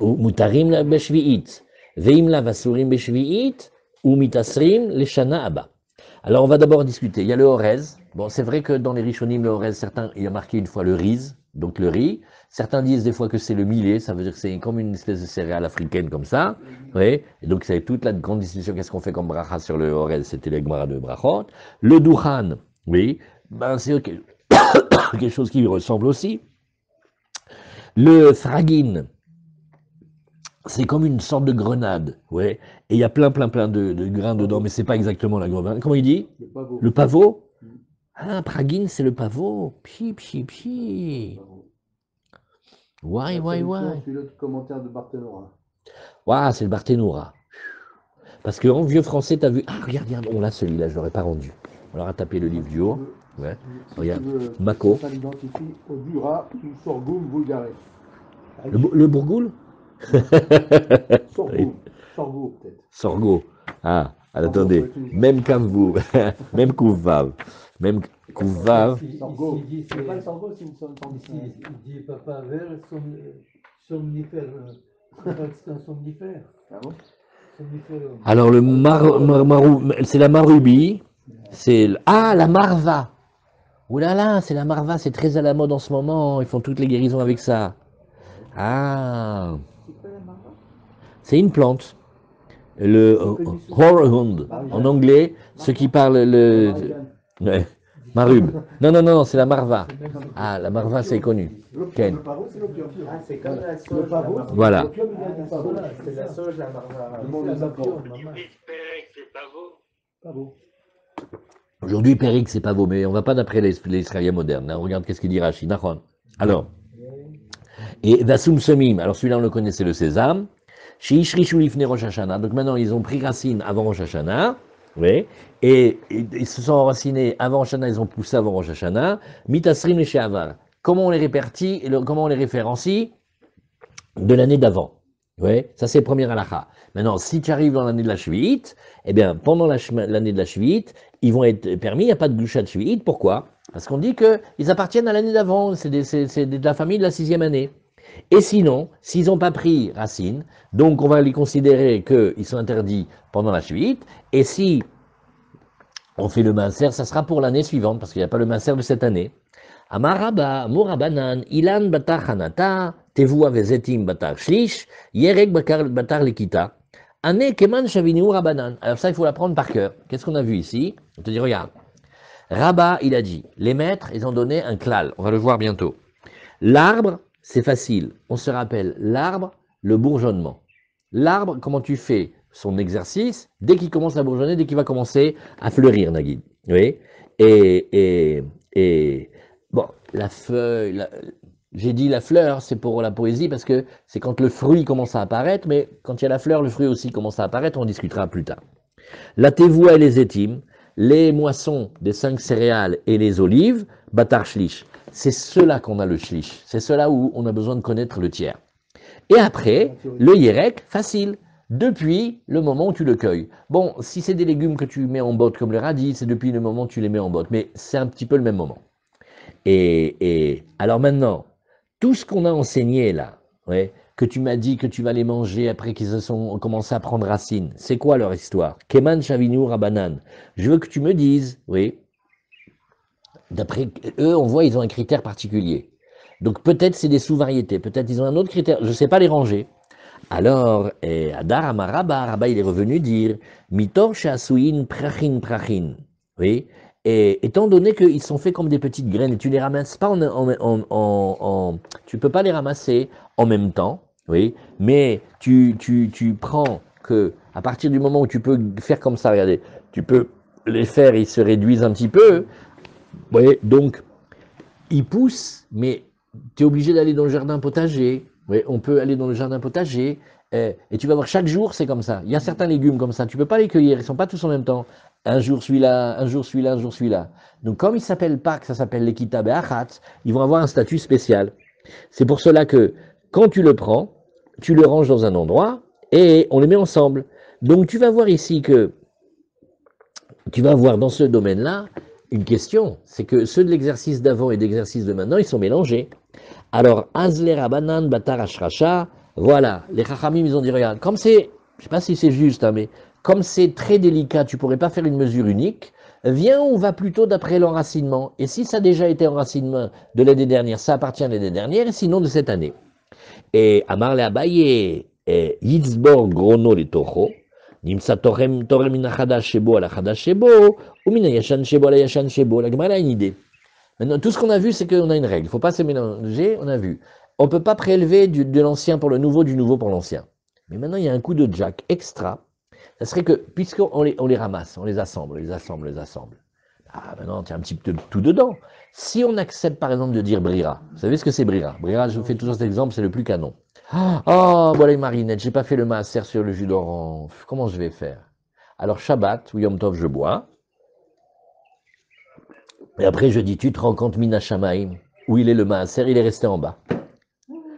mutarim la beshvi'it, veim la vasurim beshvi'it, ou mitasrim le shana abba. Alors on va d'abord discuter. Il y a le Orez. Bon, c'est vrai que dans les Rishonim, le Orez, certains, il y a marqué une fois le riz, donc le riz. Certains disent des fois que c'est le millet, ça veut dire que c'est comme une espèce de céréale africaine comme ça. Oui. Et donc c'est toute la grande discussion, qu'est-ce qu'on fait comme bracha sur le Orez, c'était les Gemara de brachot. Le Duchan, oui, ben c'est quelque chose qui lui ressemble aussi. Le Fragin, c'est comme une sorte de grenade, ouais. Et il y a plein de grains dedans, mais c'est pas exactement la grenade. Comment il dit? Le pavot. Ah, Pragin, c'est le pavot. Pi. Why? C'est l'autre commentaire de Barthénora. Ouais, c'est le Barthénora. Parce qu'en vieux français, t'as vu... Ah, regarde, on l'a celui-là, je l'aurais pas rendu. On leur a tapé le livre du haut. Ouais. Regarde, Mako. Ça l'identifie au Dura ou Sorghum vulgaris. Le bourgoul? Sorghum. Sorgho, peut-être. Sorgho. Ah, attendez. Même Kavou. Même Kouvav. Même Kouvav. Sorgho. C'est pas le sorgho, c'est une sorte Ici, il dit papa vert, somnifère. C'est un somnifère. Ah bon? Somnifère. Alors, c'est la marubie. Ah, la marva. Ouh là là, c'est la marva. C'est très à la mode en ce moment. Ils font toutes les guérisons avec ça. Ah. C'est quoi la marva? C'est une plante. Le Horhund, en anglais, ceux qui parlent le. Ouais, marube. Non, c'est la marva. Ah, la marva, c'est connu. Ken. Le paro, c'est l'opium. Ah, c'est comme la Le sauge. paro, la c'est Voilà. l'opium, il vient du paro. Voilà, C'est la sauge, la marva. Le monde des apports. Pas beau. Aujourd'hui, Périk, c'est pas beau, mais on va pas d'après les Israéliens modernes. Hein. On regarde qu'est-ce qu'il dit Rashi. Alors, et Vasum Semim, alors celui-là, on le connaît, c'est le sésame. Sheishrishu Lifne Rosh Hashanah. Donc maintenant, ils ont pris racine avant Rosh Hashanah. Oui. Et ils se sont enracinés avant Rosh Hashanah, ils ont poussé avant Rosh Hashanah. Mitasrim et Sheavar. Comment on les répartit, comment on les référencie? De l'année d'avant. Oui. Ça, c'est le premier halakha. Maintenant, si tu arrives dans l'année de la Shvi'it, eh bien, pendant l'année de la Shvi'it, ils vont être permis, il n'y a pas de Glushat Shvi'it. Pourquoi? Parce qu'on dit qu'ils appartiennent à l'année d'avant. C'est de la famille de la 6e année. Et sinon, s'ils n'ont pas pris racine, donc on va les considérer qu'ils sont interdits pendant la suite, et si on fait le maaser, ça sera pour l'année suivante, parce qu'il n'y a pas le maaser de cette année. Amaraba, Mourabanan, Ilan Batar Hanata, Tevoua Vezetim Batar Shlish, Yerek Batar Lekita, Ane Keman Shavini Rabanan. Alors ça, il faut l'apprendre par cœur. Qu'est-ce qu'on a vu ici? On te dit, regarde. Rabat, il a dit, les maîtres, ils ont donné un klal, on va le voir bientôt. L'arbre, c'est facile. On se rappelle, l'arbre, le bourgeonnement. L'arbre, comment tu fais son exercice dès qu'il commence à bourgeonner, dès qu'il va commencer à fleurir, Nagid. Oui. Et bon, la feuille, j'ai dit la fleur, c'est pour la poésie parce que c'est quand le fruit commence à apparaître, mais quand il y a la fleur, le fruit aussi commence à apparaître, on discutera plus tard. La tevoua et les étimes, les moissons des 5 céréales et les olives, batar shlish. C'est cela qu'on a le shlish. C'est cela où on a besoin de connaître le tiers. Et après, le yerek, facile. Depuis le moment où tu le cueilles. Bon, si c'est des légumes que tu mets en botte comme le radis, c'est depuis le moment où tu les mets en botte. Mais c'est un petit peu le même moment. Et alors maintenant, tout ce qu'on a enseigné là, ouais, que tu m'as dit que tu vas les manger après qu'ils ont commencé à prendre racine, c'est quoi leur histoire? Keman Shavinu Rabanan. Je veux que tu me dises, oui, d'après eux, on voit, ils ont un critère particulier. Donc peut-être c'est des sous-variétés, peut-être ils ont un autre critère, je ne sais pas les ranger. Alors, Adar Amaraba, Rabba, il est revenu dire, Mitor Shasuin Prachin. Oui, et étant donné qu'ils sont faits comme des petites graines, et tu les ramasses pas tu peux pas les ramasser en même temps, oui, mais tu prends que, à partir du moment où tu peux faire comme ça, regardez, tu peux les faire, ils se réduisent un petit peu, oui, donc, ils poussent, mais tu es obligé d'aller dans le jardin potager. Oui, on peut aller dans le jardin potager, et tu vas voir, chaque jour, c'est comme ça. Il y a certains légumes comme ça, tu ne peux pas les cueillir, ils ne sont pas tous en même temps. Un jour celui-là, un jour celui-là, un jour celui-là. Donc comme ils ne s'appellent pas, que ça s'appelle l'Ekita Be'achat, ils vont avoir un statut spécial. C'est pour cela que, quand tu le prends, tu le ranges dans un endroit, et on les met ensemble. Donc tu vas voir ici que, tu vas voir dans ce domaine-là, une question, c'est que ceux de l'exercice d'avant et d'exercice de maintenant, ils sont mélangés. Alors, Azler Abanan Batar Ashracha, voilà, les Chachamim, ils ont dit, regarde, comme c'est, je ne sais pas si c'est juste, hein, mais comme c'est très délicat, tu ne pourrais pas faire une mesure unique, viens, on va plutôt d'après l'enracinement. Et si ça a déjà été enracinement de l'année dernière, ça appartient à l'année dernière, et sinon de cette année. Et Amar le Abaye, Yitzbor Grono le Toho, Nimsa Torem min Achadash Shebo ala Chadash Shebo, ou min Yashan Shebo ala Yashan Shebo. La Gemara a une idée. Maintenant, tout ce qu'on a vu, c'est qu'on a une règle. Il ne faut pas se mélanger, on a vu. On ne peut pas prélever de l'ancien pour le nouveau, du nouveau pour l'ancien. Mais maintenant, il y a un coup de jack extra. Ça serait que, puisqu'on les ramasse, on les assemble. Ah, maintenant, tu as un petit peu tout dedans. Si on accepte, par exemple, de dire brira, vous savez ce que c'est brira? Brira, je vous fais toujours cet exemple, c'est le plus canon. Oh, voilà les marinettes, j'ai pas fait le maaser sur le jus d'orange. Comment je vais faire? Alors, Shabbat ou Yom Tov, je bois. Et après, je dis, tu te rends compte, Mina Shamaim, où il est le maaser, il est resté en bas.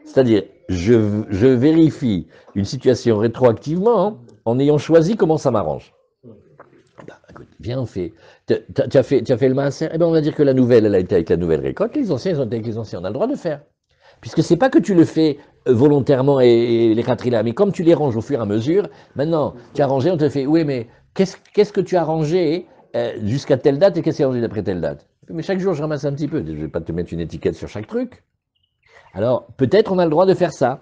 C'est-à-dire, je vérifie une situation rétroactivement, hein, en ayant choisi comment ça m'arrange. Bah, écoute, viens, on fait. Tu as fait le maaser, eh ben on va dire que la nouvelle, elle a été avec la nouvelle récolte, les anciens, ils ont été avec les anciens. On a le droit de faire. Puisque c'est pas que tu le fais volontairement et les khatrila, mais comme tu les ranges au fur et à mesure, maintenant, tu as rangé, on te fait, oui, mais qu'est-ce que tu as rangé jusqu'à telle date et qu'est-ce que tu as rangé d'après telle date? Mais chaque jour, je ramasse un petit peu. Je vais pas te mettre une étiquette sur chaque truc. Alors, peut-être on a le droit de faire ça.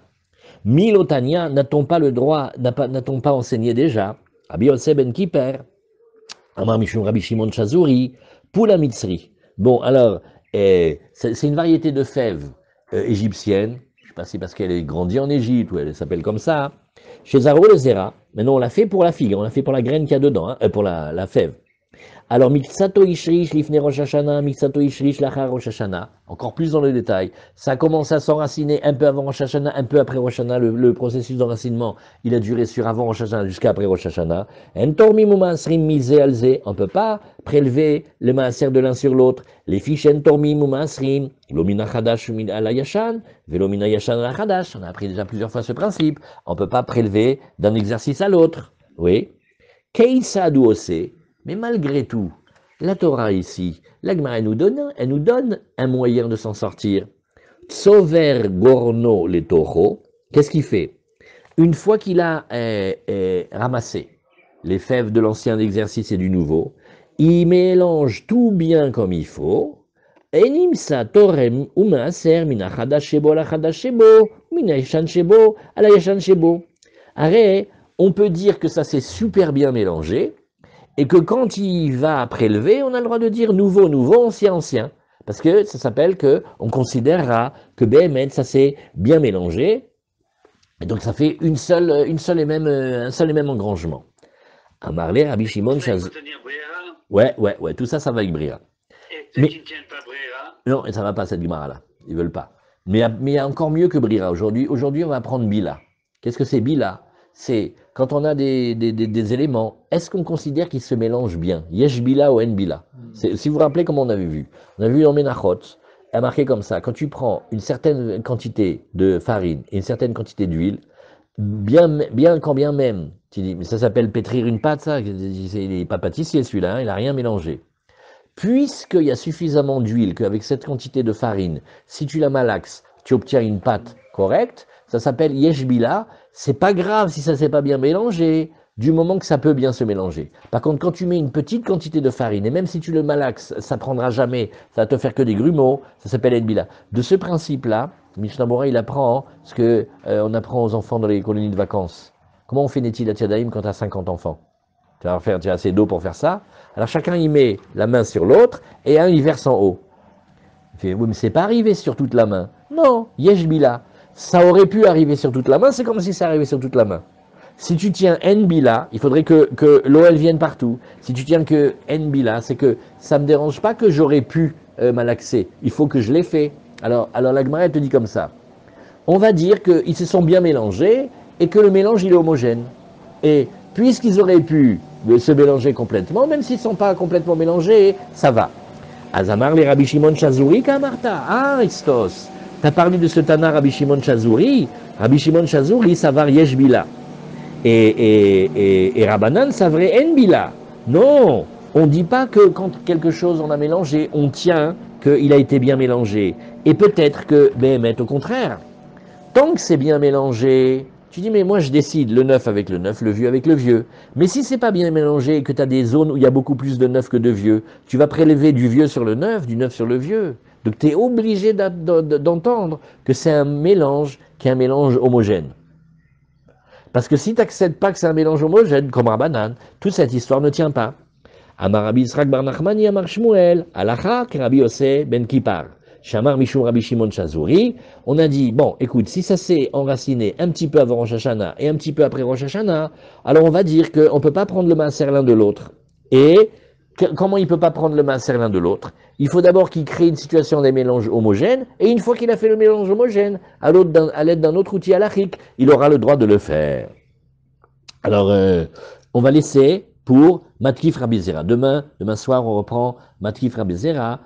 Milotania, n'a-t-on pas le droit, n'a-t-on pas enseigné déjà? Rabbi Yosef ben Kipper, Amar Mishum Rabbi Shimon Chazuri, Poula Mitzri. Bon, alors, c'est une variété de fèves égyptienne. Je ne sais pas si c'est parce qu'elle est grandie en Égypte ou elle s'appelle comme ça. Chez Zaro le Zera. Maintenant, on l'a fait pour la figue, on l'a fait pour la graine qu'il y a dedans, hein, pour la fève. Alors, Miksato Ishrish, Lifne Rosh Hashanah, Miksato Ishrish, Lachar Rosh Hashanah. Encore plus dans le détail. Ça commence à s'enraciner un peu avant Rosh Hashanah, un peu après Rosh Hashanah. Le processus d'enracinement, il a duré sur avant Rosh Hashanah jusqu'à après Rosh Hashanah. Entormi Mumasrim Mize Alze. On ne peut pas prélever le maaser de l'un sur l'autre. Les fiches Entormi Mumasrim, Lomina Chadash ala Yashan, Velomina Yashan ala Chadash. On a appris déjà plusieurs fois ce principe. On ne peut pas prélever d'un exercice à l'autre. Oui. Keisa Douose. Mais malgré tout, la Torah ici, la Gemara elle nous donne un moyen de s'en sortir. Tsover gorno le toro, qu'est-ce qu'il fait? Une fois qu'il a ramassé les fèves de l'ancien exercice et du nouveau, il mélange tout bien comme il faut. Enimsa torem umaser mina chadash shebo la chadash shebo, mina yashan shebo ala yashan shebo. Arrête, on peut dire que ça s'est super bien mélangé. Et que quand il va prélever, on a le droit de dire nouveau, nouveau, ancien, ancien. Parce que ça s'appelle que on considérera que BMN, ça s'est bien mélangé. Et donc ça fait un seul et même engrangement. Amarlé, Rabbi Shimon, Chaz... Ouais, tout ça va avec Brira. Et ceux qui ne tiennent pas Brira? Non, ça va pas cette Gemara-là. Ils veulent pas. Mais il y a encore mieux que Brira. Aujourd'hui, on va prendre Bila. Qu'est-ce que c'est Bila? C'est quand on a des éléments, est-ce qu'on considère qu'ils se mélangent bien? Yesh bila ou en bila. Si vous vous rappelez comment on avait vu. On a vu dans Menachot, il a marqué comme ça, quand tu prends une certaine quantité de farine et une certaine quantité d'huile, quand bien même, tu dis, mais ça s'appelle pétrir une pâte, ça, il n'est pas pâtissier celui-là, hein, il n'a rien mélangé. Puisqu'il y a suffisamment d'huile qu'avec cette quantité de farine, si tu la malaxes, tu obtiens une pâte correcte, ça s'appelle yesh bila. C'est pas grave si ça s'est pas bien mélangé, du moment que ça peut bien se mélanger. Par contre, quand tu mets une petite quantité de farine, et même si tu le malaxes, ça prendra jamais, ça va te faire que des grumeaux, ça s'appelle Edbila. De ce principe-là, Mishnah Bora, il apprend ce que on apprend aux enfants dans les colonies de vacances. Comment on fait Netilat Yadayim quand tu as 50 enfants? Tu as assez d'eau pour faire ça. Alors chacun y met la main sur l'autre, et un il verse en haut. Il fait, oui, mais c'est pas arrivé sur toute la main. Non, Yesh Bila. Ça aurait pu arriver sur toute la main, c'est comme si ça arrivait sur toute la main. Si tu tiens N-Bila, il faudrait que l'eau elle vienne partout. Si tu tiens que N-Bila, c'est que ça ne me dérange pas que j'aurais pu malaxer. Il faut que je l'ai fait. Alors la Gemara elle te dit comme ça. On va dire qu'ils se sont bien mélangés et que le mélange il est homogène. Et puisqu'ils auraient pu se mélanger complètement, même s'ils ne sont pas complètement mélangés, ça va. Azamar les Rabbi Shimon Chazuri Kamarta. Ah, Christos. Tu as parlé de ce Tana Rabbi Shimon Chazuri. Rabbi Shimon Chazuri, ça va Yesh Bila. Et Rabbanan, ça va En Bila. Non, on ne dit pas que quand quelque chose on a mélangé, on tient qu'il a été bien mélangé. Et peut-être que, Béhémet, au contraire, tant que c'est bien mélangé, tu dis, mais moi je décide le neuf avec le neuf, le vieux avec le vieux. Mais si c'est pas bien mélangé et que tu as des zones où il y a beaucoup plus de neuf que de vieux, tu vas prélever du vieux sur le neuf, du neuf sur le vieux. Donc tu es obligé d'entendre que c'est un mélange qui est un mélange homogène. Parce que si tu n'acceptes pas que c'est un mélange homogène, comme Rabbanan, toute cette histoire ne tient pas. Amar Rabbi Yisraël bar Nachmani, Amar Shmuel, Alacha, Rabbi Yosef ben Kippar. Shamar Mishum Rabbi Shimon Chazuri. On a dit, bon, écoute, si ça s'est enraciné un petit peu avant Rosh Hashanah et un petit peu après Rosh Hashanah, alors on va dire qu'on ne peut pas prendre le maaser l'un de l'autre. Et comment il ne peut pas prendre le maaser l'un de l'autre? Il faut d'abord qu'il crée une situation des mélanges homogènes, et une fois qu'il a fait le mélange homogène, à l'aide d'un autre outil halachique, il aura le droit de le faire. Alors, on va laisser pour Matkif Rabbi Zera. Demain soir, on reprend Matkif Rabbi Zera.